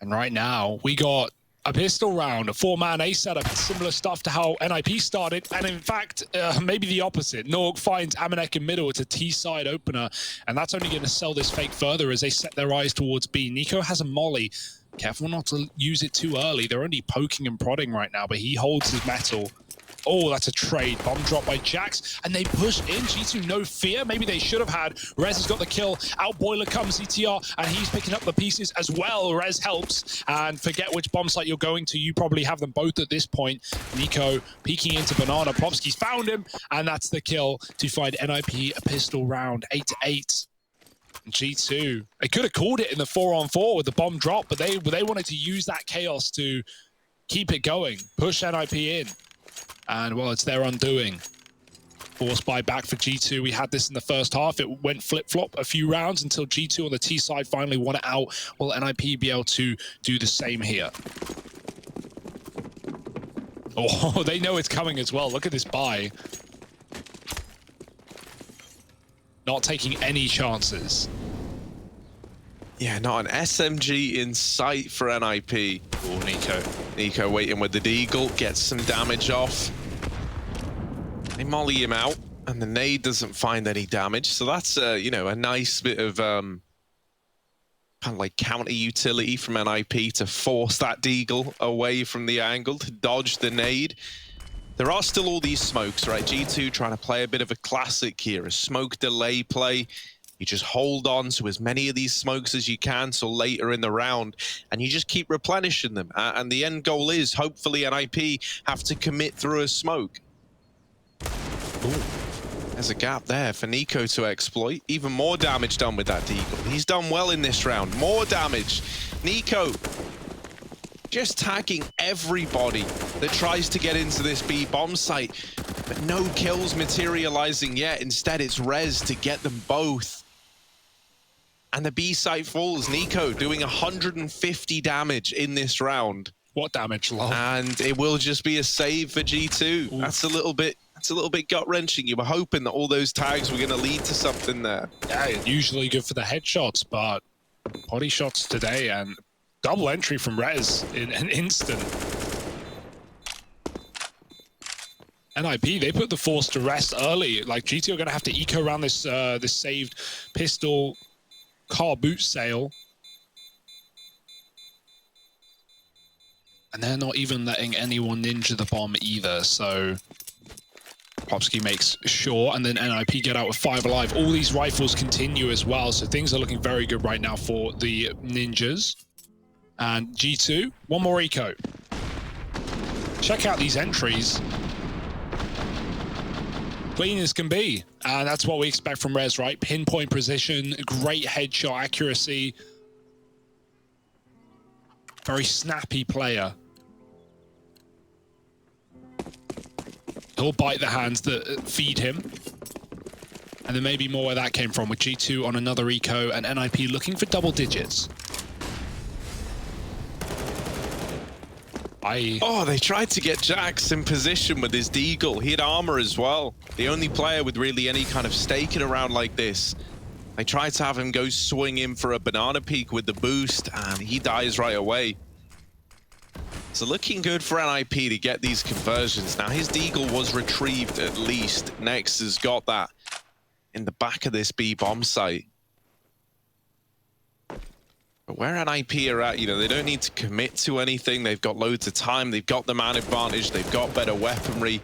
[SPEAKER 1] And right now, we got a pistol round, a 4-man A setup, similar stuff to how NIP started. And in fact, maybe the opposite. Norg finds Amanek in middle. It's a T-side opener. And that's only going to sell this fake further as they set their eyes towards B. Nico has a molly. Careful not to use it too early. They're only poking and prodding right now, but he holds his metal. Oh, that's a trade. Bomb drop by Jax, and they push in. G2, no fear. Maybe they should have had. Rez has got the kill. Out boiler comes ETR, and he's picking up the pieces as well. Rez helps, and forget which bomb site you're going to. You probably have them both at this point. Nico peeking into Banana. Plopsky's found him, and that's the kill to find NIP a pistol round. 8-8. G2, they could have called it in the 4-on-4 with the bomb drop, but they wanted to use that chaos to keep it going, push NIP in. And, well, it's their undoing. Forced buy back for G2. We had this in the first half. It went flip-flop a few rounds until G2 on the T side finally won it out. Will NIP be able to do the same here? Oh, they know it's coming as well. Look at this buy. Not taking any chances.
[SPEAKER 2] Yeah, not an SMG in sight for NIP.
[SPEAKER 1] Oh, Nico.
[SPEAKER 2] Nico waiting with the deagle, gets some damage off. They molly him out, and the nade doesn't find any damage. So that's, you know, a nice bit of kind of like counter utility from NIP to force that deagle away from the angle to dodge the nade. There are still all these smokes, right? G2 trying to play a bit of a classic here, a smoke delay play. You just hold on to as many of these smokes as you can till later in the round, and you just keep replenishing them. And the end goal is, hopefully, NIP have to commit through a smoke. Ooh. There's a gap there for Nico to exploit. Even more damage done with that deagle. He's done well in this round. More damage. Nico just tagging everybody that tries to get into this B bomb site, but no kills materializing yet. Instead, it's Rez to get them both. And the B site falls. Nico doing 150 damage in this round.
[SPEAKER 1] What damage, lol.
[SPEAKER 2] And it will just be a save for G2. Ooh. That's a little bit gut-wrenching. You were hoping that all those tags were going to lead to something there.
[SPEAKER 1] Yeah, usually good for the headshots, but body shots today, and double entry from Rez in an instant. NIP, they put the force to rest early. Like, GT are going to have to eco around this this saved pistol car boot sale. And they're not even letting anyone ninja the bomb either, so Plopsky makes sure, and then NIP get out with 5 alive. All these rifles continue as well, so things are looking very good right now for the ninjas. And G2, one more eco. Check out these entries. Clean as can be, and that's what we expect from Rez, right? Pinpoint precision, great headshot accuracy. Very snappy player. He'll bite the hands that feed him. And there may be more where that came from, with G2 on another eco and NIP looking for double digits.
[SPEAKER 2] Oh, they tried to get Jax in position with his deagle. He had armor as well. The only player with really any kind of staking around like this. They tried to have him go swing in for a banana peek with the boost, and he dies right away. So looking good for NIP to get these conversions. Now, his deagle was retrieved at least. Next has got that in the back of this B bomb site. But where NIP are at, you know, they don't need to commit to anything. They've got loads of time. They've got the man advantage. They've got better weaponry.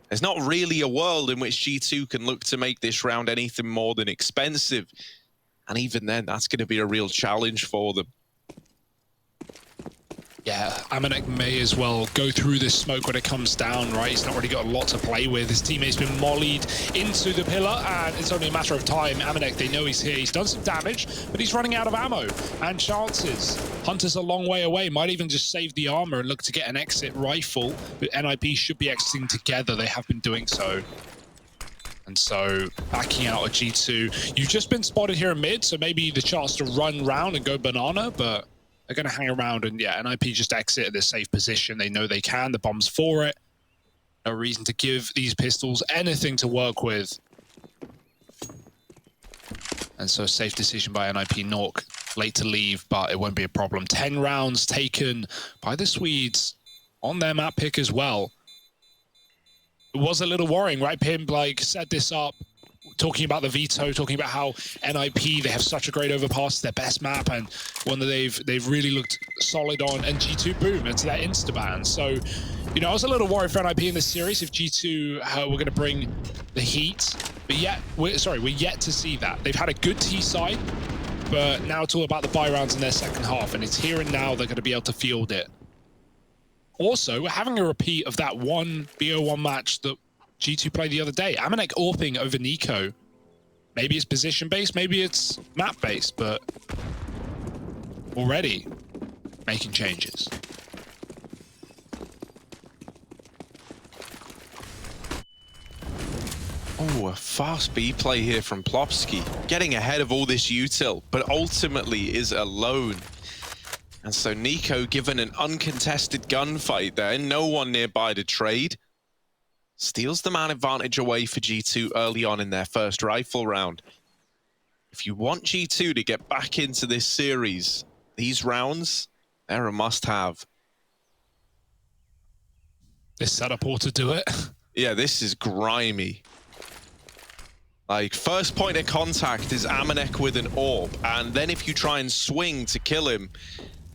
[SPEAKER 2] There's not really a world in which G2 can look to make this round anything more than expensive. And even then, that's going to be a real challenge for them.
[SPEAKER 1] Yeah, Amanek may as well go through this smoke when it comes down, right? He's not really got a lot to play with. His teammate's been mollied into the pillar, and it's only a matter of time. Amanek, they know he's here. He's done some damage, but he's running out of ammo and chances. Hunter's a long way away. Might even just save the armor and look to get an exit rifle. But NIP should be exiting together. They have been doing so. And so, backing out a G2. You've just been spotted here in mid, so maybe the chance to run round and go banana, but they're going to hang around and, yeah, NIP just exit at a safe position. They know they can. The bomb's for it. No reason to give these pistols anything to work with. And so, safe decision by NIP. Nork late to leave, but it won't be a problem. 10 rounds taken by the Swedes on their map pick as well. It was a little worrying, right? Pim, like, set this up, talking about the veto, talking about how NIP, they have such a great overpass, their best map, and one that they've really looked solid on, and G2, boom, into that insta-ban. So, you know, I was a little worried for NIP in this series if G2 were going to bring the heat, but yet, we're yet to see that. They've had a good T side, but now it's all about the buy rounds in their second half, and it's here and now they're going to be able to field it. Also, we're having a repeat of that one BO1 match that G2 played the other day. Amanek AWPing over Nico. Maybe it's position-based, maybe it's map-based, but already making changes.
[SPEAKER 2] Oh, a fast B play here from Plopski. Getting ahead of all this util, but ultimately is alone. And so Nico, given an uncontested gunfight there, no one nearby to trade, steals the man advantage away for G2 early on in their first rifle round. If you want G2 to get back into this series, these rounds, they're a must-have.
[SPEAKER 1] This setup ought to do it.
[SPEAKER 2] Yeah, this is grimy. Like, first point of contact is Amanek with an AWP, and then if you try and swing to kill him,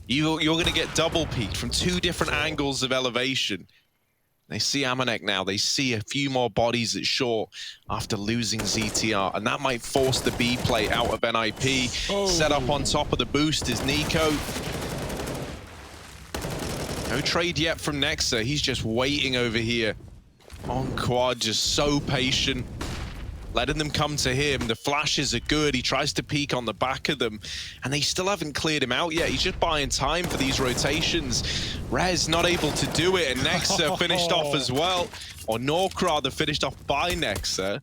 [SPEAKER 2] you're going to get double peeked from 2 different angles of elevation. They see Amanek now. They see a few more bodies at short after losing ZTR, and that might force the B play out of NIP. Oh. Set up on top of the boost is Nico. No trade yet from Nexa. He's just waiting over here. On quad, just so patient. Letting them come to him. The flashes are good. He tries to peek on the back of them, and they still haven't cleared him out yet. He's just buying time for these rotations. Rez not able to do it, and Nexa finished off as well. Or Nork rather finished off by Nexa.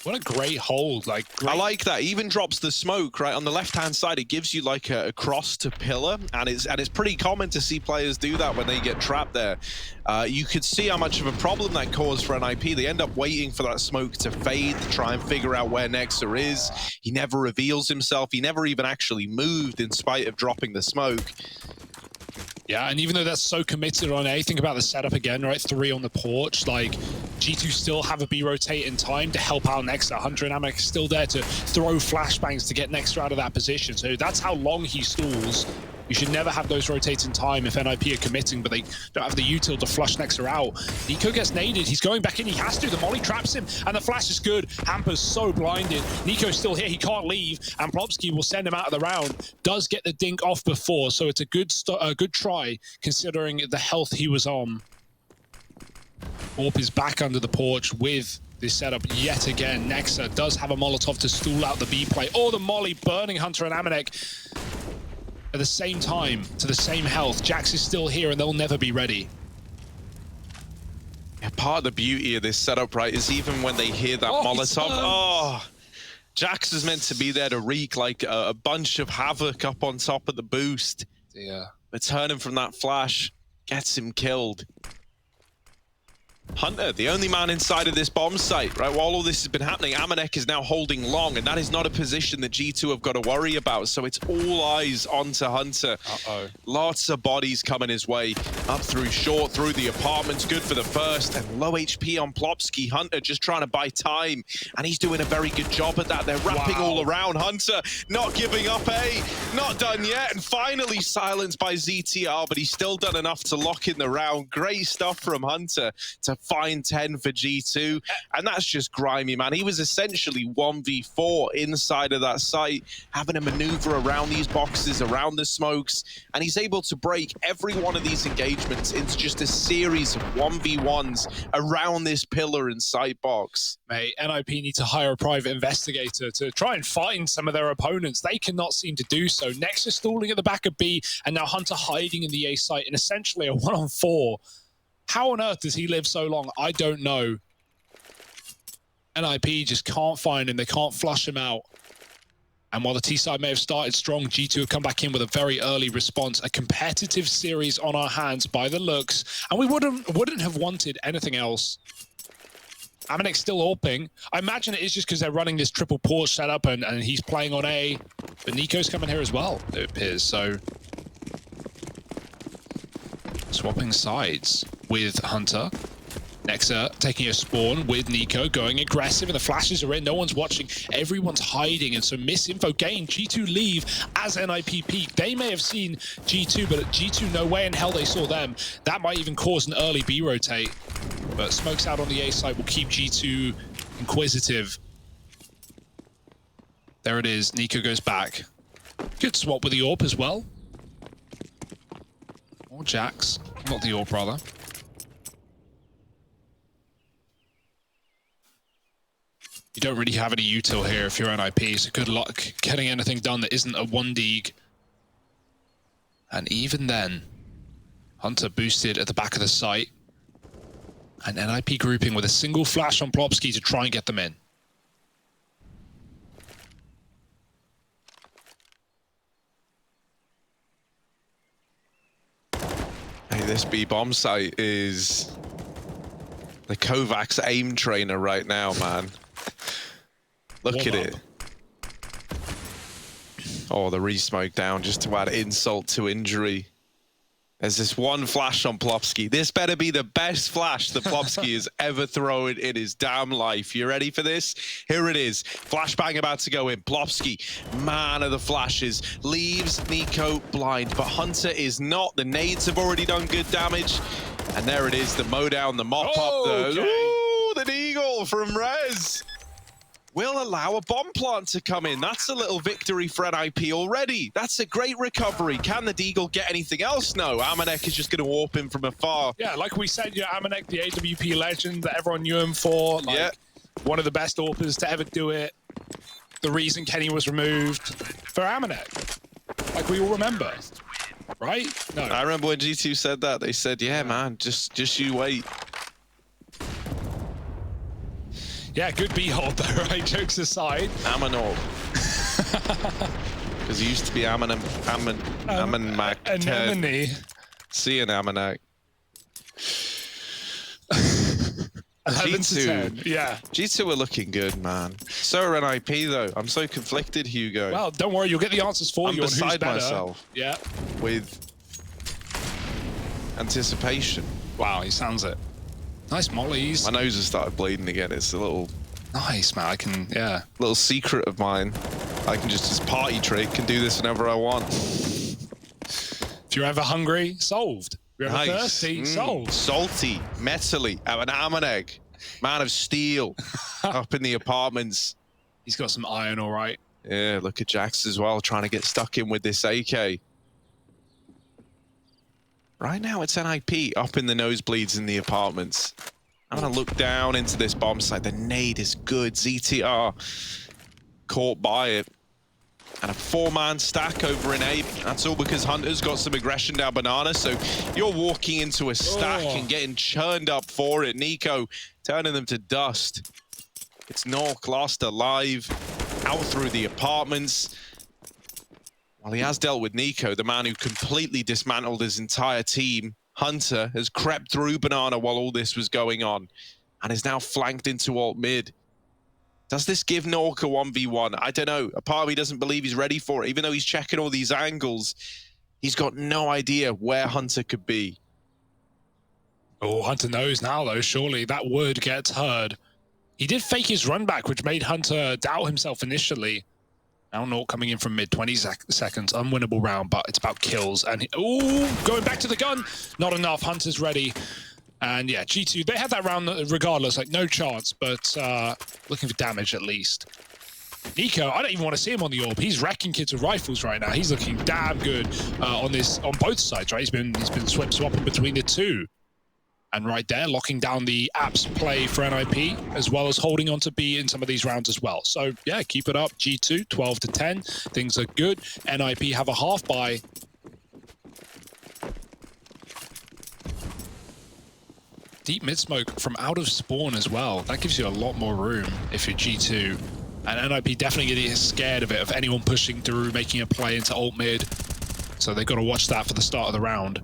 [SPEAKER 1] What a great hold. Like, great.
[SPEAKER 2] I like that. Even drops the smoke, right? On the left-hand side, it gives you like a cross to pillar, and it's pretty common to see players do that when they get trapped there. You could see how much of a problem that caused for NIP. They end up waiting for that smoke to fade to try and figure out where Nexa is. He never reveals himself. He never even actually moved in spite of dropping the smoke.
[SPEAKER 1] Yeah, and even though that's so committed on A, think about the setup again, right? 3 on the porch. Like, G2 still have a B rotate in time to help out Nexa. Hunter and Amanek still there to throw flashbangs to get Nexa out of that position. So that's how long he stalls. You should never have those rotates in time if NIP are committing, but they don't have the util to flush Nexa out. Nico gets naded. He's going back in. He has to. The molly traps him, and the flash is good. Hamper's so blinded. Nico's still here. He can't leave, and Plopski will send him out of the round. Does get the dink off before, so it's a good try considering the health he was on. AWP is back under the porch with this setup yet again. Nexa does have a Molotov to stall out the B play. Oh, the molly burning Hunter and Amanek. At the same time, to the same health. Jax is still here and they'll never be ready.
[SPEAKER 2] Yeah, part of the beauty of this setup, right, is even when they hear that Molotov, Jax is meant to be there to wreak like a bunch of havoc up on top of the boost.
[SPEAKER 1] Yeah.
[SPEAKER 2] But turning from that flash gets him killed. Hunter, the only man inside of this bomb site, right? While all this has been happening, Amanek is now holding long, and that is not a position that G2 have got to worry about. So it's all eyes onto Hunter. Lots of bodies coming his way. Up through short, through the apartments. Good for the first, and low HP on Plopski. Hunter just trying to buy time, and he's doing a very good job at that. They're wrapping all around. Hunter not giving up, not done yet, and finally silenced by ZTR, but he's still done enough to lock in the round. Great stuff from Hunter to fine 10 for G2, and that's just grimy, man. He was essentially 1v4 inside of that site, having to maneuver around these boxes, around the smokes, and he's able to break every one of these engagements into just a series of 1v1s around this pillar and site box.
[SPEAKER 1] Mate, NIP need to hire a private investigator to try and find some of their opponents. They cannot seem to do so. Nexus stalling at the back of B, and now Hunter hiding in the A site in essentially a 1-on-4. How on earth does he live so long? I don't know. NIP just can't find him. They can't flush him out. And while the T side may have started strong, G2 have come back in with a very early response. A competitive series on our hands by the looks, and we wouldn't have wanted anything else. Amanek's still AWPing. I imagine it is just because they're running this triple pause setup and he's playing on A. But Nico's coming here as well, it appears. So swapping sides with Hunter. Nexa taking a spawn with Nico, going aggressive, and the flashes are in. No one's watching. Everyone's hiding, and so misinfo gained. G2 leave as NIP peak. They may have seen G2, but at G2, no way in hell they saw them. That might even cause an early B rotate. But smokes out on the A side will keep G2 inquisitive. There it is. Nico goes back. Good swap with the AWP as well. Or Jax. Not the AWP, rather. You don't really have any util here if you're NIP, so good luck getting anything done that isn't a 1-deeg. And even then, Hunter boosted at the back of the site. And NIP grouping with a single flash on Plopsky to try and get them in.
[SPEAKER 2] Hey, this B bomb site is the Kovacs aim trainer right now, man. Look at it. Oh, the re-smoke down just to add insult to injury. There's this one flash on Plopsky. This better be the best flash that Plopsky has ever thrown in his damn life. You ready for this? Here it is. Flashbang about to go in. Plopsky, man of the flashes, leaves Nico blind, but Hunter is not. The nades have already done good damage. And there it is, the mow down, the mop up.
[SPEAKER 1] Okay.
[SPEAKER 2] Ooh, the eagle from Rez. Will allow a bomb plant to come in. That's a little victory for NIP already. That's a great recovery. Can the Deagle get anything else? No. Amanek is just going to warp him from afar.
[SPEAKER 1] Yeah, like we said, yeah, Amanek, the AWP legend that everyone knew him for. Like, one of the best AWPers to ever do it. The reason Kenny was removed for Amanek. Like we all remember. Right? No.
[SPEAKER 2] I remember when G2 said that. They said, yeah, man, just you wait.
[SPEAKER 1] Yeah, good B-hold though, right? Jokes aside.
[SPEAKER 2] Amanor. Because he used to be Amanak.
[SPEAKER 1] Anemone.
[SPEAKER 2] See an Amanak.
[SPEAKER 1] 11 to 10. Yeah.
[SPEAKER 2] G2 are looking good, man. So are NIP though. I'm so conflicted, Hugo.
[SPEAKER 1] Well, don't worry, you'll get the answers for you on who's
[SPEAKER 2] beside
[SPEAKER 1] better.
[SPEAKER 2] myself.
[SPEAKER 1] Yeah.
[SPEAKER 2] With anticipation.
[SPEAKER 1] Wow, he sounds it. Nice mollies.
[SPEAKER 2] My nose has started bleeding again. It's a little
[SPEAKER 1] Nice, man. I can, yeah.
[SPEAKER 2] little secret of mine. I can just, as party trick, can do this whenever I want.
[SPEAKER 1] If you're ever hungry, solved. If you're ever thirsty, solved.
[SPEAKER 2] Salty, metally, an Amanek, man of steel, up in the apartments.
[SPEAKER 1] He's got some iron, all right.
[SPEAKER 2] Yeah, look at Jax as well, trying to get stuck in with this AK. Right now, it's NIP up in the nosebleeds in the apartments. I'm going to look down into this bomb site. The nade is good. ZTR caught by it. And a 4-man stack over in A. That's all because Hunter's got some aggression down Banana. So you're walking into a stack and getting churned up for it. Nico turning them to dust. It's Nork lost alive out through the apartments. Well, he has dealt with Nico, the man who completely dismantled his entire team. Hunter has crept through Banana while all this was going on and is now flanked into alt mid. Does this give Nork a 1v1? I don't know. A part of me doesn't believe he's ready for it. Even though he's checking all these angles, he's got no idea where Hunter could be.
[SPEAKER 1] Oh, Hunter knows now, though. Surely that word gets heard. He did fake his run back, which made Hunter doubt himself initially. Now Nork coming in from mid, 20 seconds, unwinnable round, but it's about kills. And oh, going back to the gun, not enough. Hunter's ready. And yeah, G2, they had that round regardless, like no chance, but looking for damage at least. Nico, I don't even want to see him on the orb. He's wrecking kids with rifles right now. He's looking damn good on both sides, right? He's been swapping between the two. And right there, locking down the apps play for NIP, as well as holding on to B in some of these rounds as well. So yeah, keep it up. G2, 12-10. Things are good. NIP have a half buy. Deep mid smoke from out of spawn as well. That gives you a lot more room if you're G2. And NIP definitely getting scared of it, of anyone pushing through, making a play into ult mid. So they've got to watch that for the start of the round.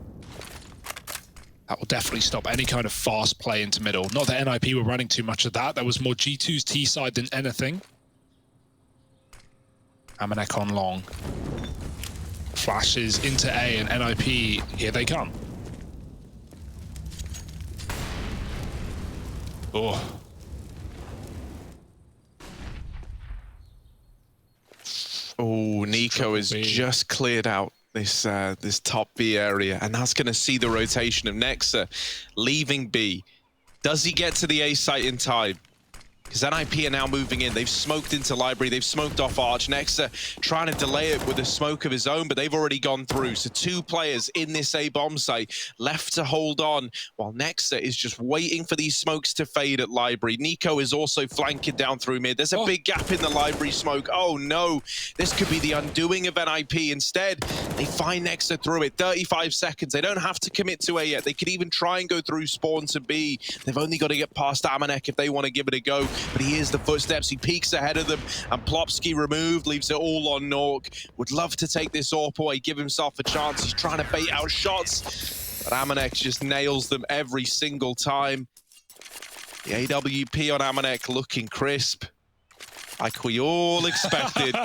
[SPEAKER 1] That will definitely stop any kind of fast play into middle. Not that NIP were running too much of that. That was more G2's T side than anything. Amanek on long. Flashes into A, and NIP, here they come. Oh.
[SPEAKER 2] Oh, Nico has just cleared out this this top B area, and that's going to see the rotation of Nexa leaving B. Does he get to the A site in time? Because NIP are now moving in. They've smoked into Library. They've smoked off Arch. Nexa trying to delay it with a smoke of his own, but they've already gone through. So 2 players in this A bomb site left to hold on, while Nexa is just waiting for these smokes to fade at Library. Nico is also flanking down through mid. There's a big gap in the Library smoke. Oh no, this could be the undoing of NIP. Instead, they find Nexa through it. 35 seconds. They don't have to commit to A yet. They could even try and go through spawn to B. They've only got to get past Amanek if they want to give it a go. But he hears the footsteps, he peeks ahead of them, and Plopsky removed, leaves it all on Nork. Would love to take this AWP away, give himself a chance. He's trying to bait out shots, but Amanek just nails them every single time. The AWP on Amanek looking crisp, like we all expected.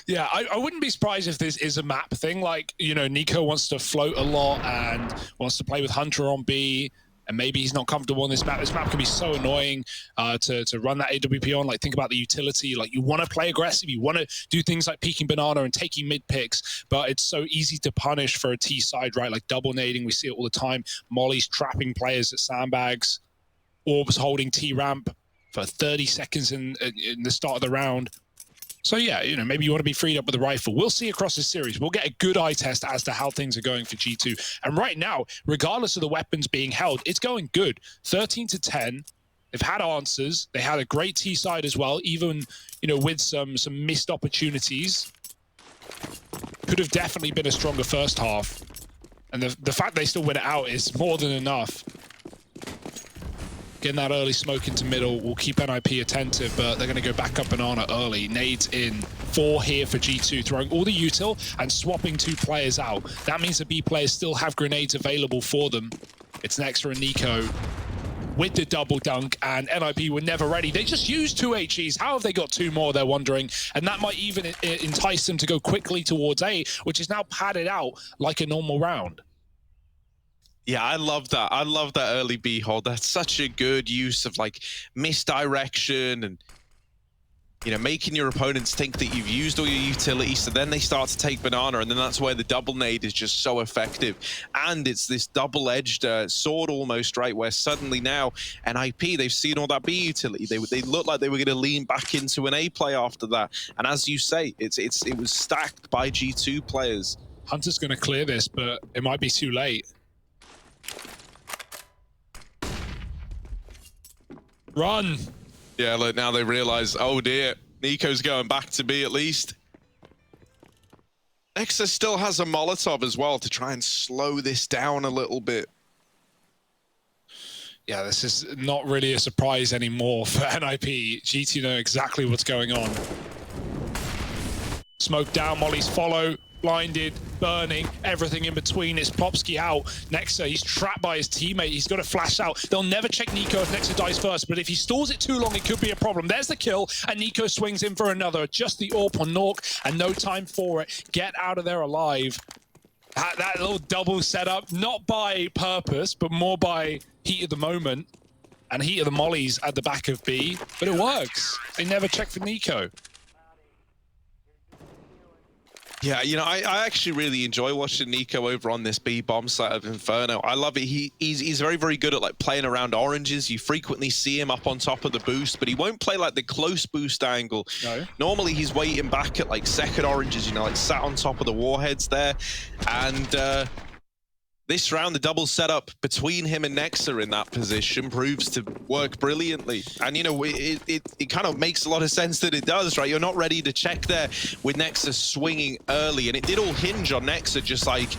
[SPEAKER 1] Yeah, I wouldn't be surprised if this is a map thing. Like, you know, Nico wants to float a lot and wants to play with Hunter on B. And maybe he's not comfortable on this map. This map can be so annoying to run that AWP on. Like, think about the utility. Like, you want to play aggressive. You want to do things like peeking banana and taking mid picks, but it's so easy to punish for a T side, right? Like double nading. We see it all the time. Molly's trapping players at sandbags. Orbs holding T ramp for 30 seconds in the start of the round. So yeah, you know, maybe you want to be freed up with a rifle. We'll see across this series. We'll get a good eye test as to how things are going for G2. And right now, regardless of the weapons being held, it's going good. 13-10. They've had answers. They had a great T side as well, even, you know, with some missed opportunities. Could have definitely been a stronger first half. And the fact they still win it out is more than enough. Getting that early smoke into middle will keep NIP attentive, but they're going to go back up banana early. Nades in 4 here for G2, throwing all the util and swapping 2 players out. That means the B players still have grenades available for them. It's Nexa and Nico with the double dunk, and NIP were never ready. They just used 2 HEs. How have they got 2 more, they're wondering. And that might even entice them to go quickly towards A, which is now padded out like a normal round.
[SPEAKER 2] Yeah, I love that. I love that early B hold. That's such a good use of like misdirection and, you know, making your opponents think that you've used all your utility, so then they start to take banana, and then that's where the double nade is just so effective. And it's this double-edged sword almost, right, where suddenly now NIP, they've seen all that B utility. They looked like they were going to lean back into an A play after that. And as you say, it was stacked by G2 players.
[SPEAKER 1] Hunter's going to clear this, but it might be too late. Run!
[SPEAKER 2] Yeah, look, now they realize, oh dear, Nico's going back to B at least. Nexa still has a Molotov as well to try and slow this down a little bit.
[SPEAKER 1] Yeah, this is not really a surprise anymore for NIP. GT know exactly what's going on. Smoke down, Molly's follow, blinded, burning, everything in between. It's Plopsky out. Nexa, he's trapped by his teammate. He's got to flash out. They'll never check Nico if Nexa dies first, but if he stalls it too long, it could be a problem. There's the kill, and Nico swings in for another. Just the AWP on Nork, and no time for it. Get out of there alive. That little double setup, not by purpose, but more by heat of the moment, and heat of the mollies at the back of B, but it works. They never check for Nico.
[SPEAKER 2] Yeah, you know, I actually really enjoy watching Nico over on this B bomb side of Inferno. I love it. He's very, very good at like playing around oranges. You frequently see him up on top of the boost, but he won't play like the close boost angle.
[SPEAKER 1] No.
[SPEAKER 2] Normally he's waiting back at like second oranges, you know, like sat on top of the warheads there. And this round, the double setup between him and Nexa in that position proves to work brilliantly. And, you know, it kind of makes a lot of sense that it does, right? You're not ready to check there with Nexa swinging early. And it did all hinge on Nexa just like,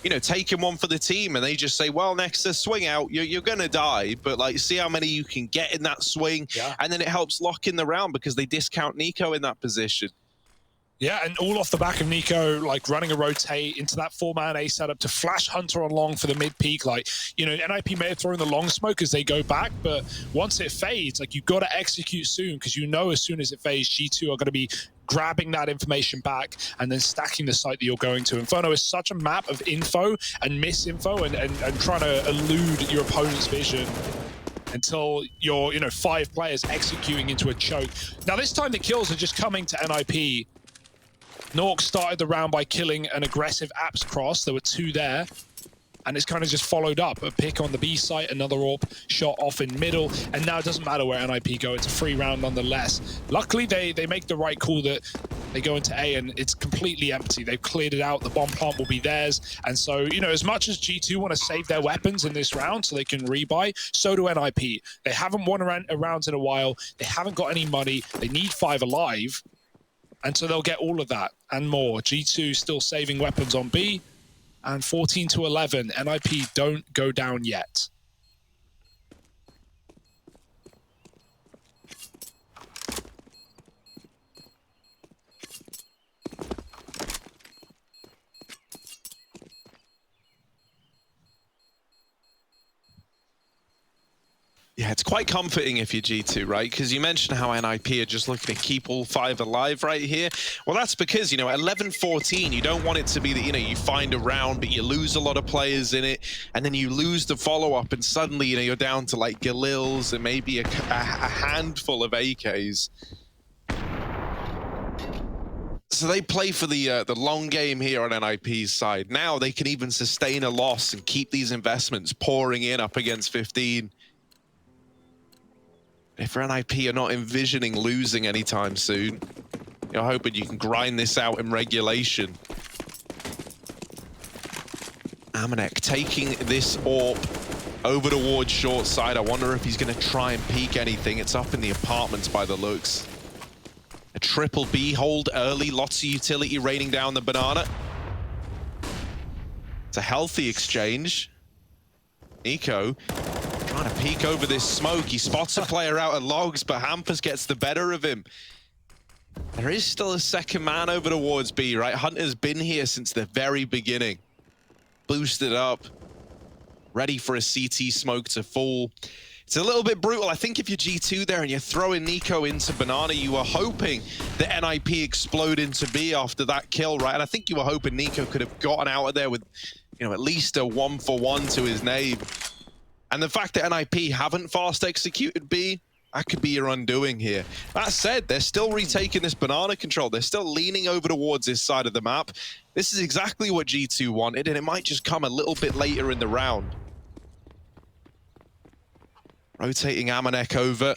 [SPEAKER 2] you know, taking one for the team. And they just say, well, Nexa, swing out. You're going to die. But, like, see how many you can get in that swing.
[SPEAKER 1] Yeah.
[SPEAKER 2] And then it helps lock in the round because they discount Nico in that position.
[SPEAKER 1] Yeah, and all off the back of Nico, like running a rotate into that 4-man A setup to flash Hunter on long for the mid peak. Like, you know, NIP may have thrown the long smoke as they go back, but once it fades, like you got to execute soon because you know as soon as it fades, G2 are going to be grabbing that information back and then stacking the site that you're going to. Inferno is such a map of info and misinfo and trying to elude your opponent's vision until you're, you know, 5 players executing into a choke. Now, this time the kills are just coming to NIP. Nork started the round by killing an aggressive apps cross. There were 2 there. And it's kind of just followed up. A pick on the B site, another AWP shot off in middle. And now it doesn't matter where NIP go. It's a free round nonetheless. Luckily, they make the right call that they go into A and it's completely empty. They've cleared it out. The bomb plant will be theirs. And so, you know, as much as G2 want to save their weapons in this round so they can rebuy, so do NIP. They haven't won a round in a while. They haven't got any money. They need 5 alive. And so they'll get all of that and more. G2 still saving weapons on B. And 14-11, NIP don't go down yet.
[SPEAKER 2] Yeah, it's quite comforting if you're G2, right? Because you mentioned how NIP are just looking to keep all 5 alive right here. Well, that's because, you know, at 11-14, you don't want it to be that, you know, you find a round, but you lose a lot of players in it, and then you lose the follow-up, and suddenly, you know, you're down to, like, Galils and maybe a handful of AKs. So they play for the long game here on NIP's side. Now they can even sustain a loss and keep these investments pouring in up against 15. If NIP are not envisioning losing anytime soon, you're hoping you can grind this out in regulation. Amanek taking this AWP over towards short side. I wonder if he's going to try and peek anything. It's up in the apartments by the looks. A triple B hold early, lots of utility raining down the banana. It's a healthy exchange. Nico trying to peek over this smoke. He spots a player out at logs, but Hampers gets the better of him. There is still a second man over towards B, right? Hunter's been here since the very beginning. Boosted up, ready for a CT smoke to fall. It's a little bit brutal. I think if you're G2 there and you're throwing Nico into Banana, you were hoping that NIP explode into B after that kill, right? And I think you were hoping Nico could have gotten out of there with, you know, at least a 1-for-1 to his name. And the fact that NIP haven't fast executed B, that could be your undoing here. That said, they're still retaking this banana control. They're still leaning over towards this side of the map. This is exactly what G2 wanted, and it might just come a little bit later in the round. Rotating Amanek over.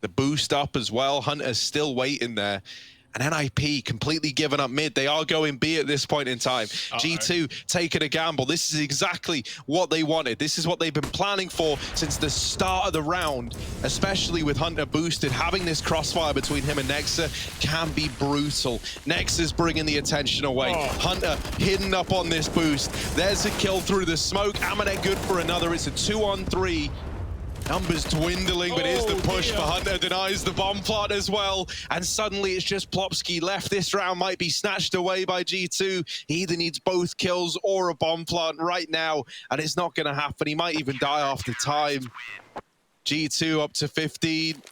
[SPEAKER 2] The boost up as well. Hunter's still waiting there. And NIP completely given up mid. They are going B at this point in time. G2 taking a gamble. This is exactly what they wanted. This is what they've been planning for since the start of the round, especially with Hunter boosted. Having this crossfire between him and Nexa can be brutal. Nexa's bringing the attention away. Hunter hidden up on this boost. There's a kill through the smoke. Amanek good for another. It's a 2-on-3. Numbers dwindling, but here's the push for Hunter, denies the bomb plot as well. And suddenly it's just Plopsky left. This round might be snatched away by G2. He either needs both kills or a bomb plant right now, and it's not going to happen. He might even die after time. G2 up to 15.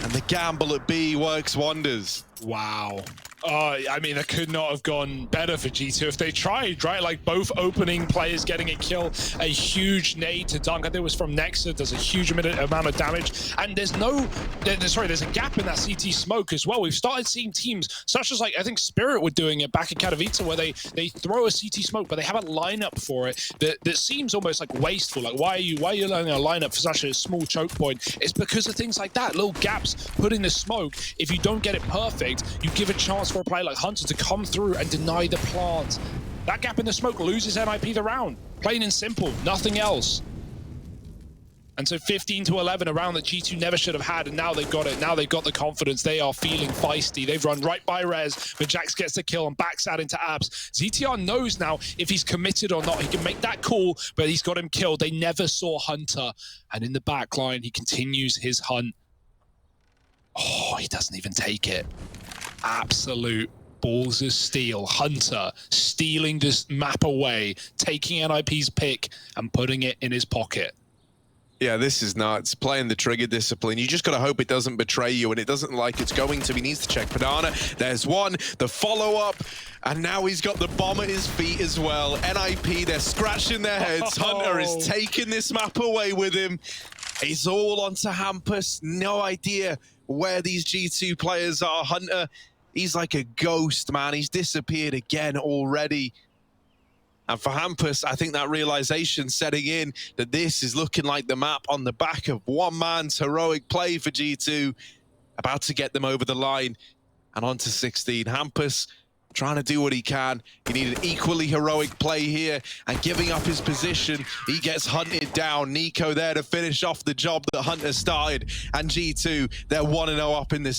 [SPEAKER 2] And the gamble at B works wonders.
[SPEAKER 1] Wow. I mean, that could not have gone better for G2 if they tried, right? Like, both opening players getting a kill, a huge nade to dunk. I think it was from Nexa, does a huge amount of damage. And there's there's a gap in that CT smoke as well. We've started seeing teams such as, like, I think Spirit were doing it back in Katowice, where they throw a CT smoke, but they have a lineup for it that seems almost like wasteful. Like, why are you learning a lineup for such a small choke point? It's because of things like that, little gaps put in the smoke. If you don't get it perfect, you give a chance for a player like Hunter to come through and deny the plant. That gap in the smoke loses NIP the round. Plain and simple, nothing else. And so 15-11, a round that G2 never should have had, and now they've got it. Now they've got the confidence. They are feeling feisty. They've run right by Rez, but Jax gets the kill and backs out into Abs. ZTR knows now if he's committed or not. He can make that call, but he's got him killed. They never saw Hunter. And in the back line, he continues his hunt. Oh, he doesn't even take it. Absolute balls of steel. Hunter stealing this map away, taking NIP's pick and putting it in his pocket.
[SPEAKER 2] Yeah, this is nuts. Playing the trigger discipline. You just got to hope it doesn't betray you, and it doesn't like it's going to. He needs to check Banana. There's one. The follow-up. And now he's got the bomb at his feet as well. NIP, they're scratching their heads. Hunter is taking this map away with him. It's all onto Hampus. No idea where these G2 players are. Hunter, he's like a ghost, man. He's disappeared again already. And for Hampus, I think that realization setting in that this is looking like the map on the back of one man's heroic play for G2, about to get them over the line and on to 16. Hampus trying to do what he can. He needed an equally heroic play here, and giving up his position, he gets hunted down. Nico there to finish off the job that Hunter started, and G2, they're 1-0 up in this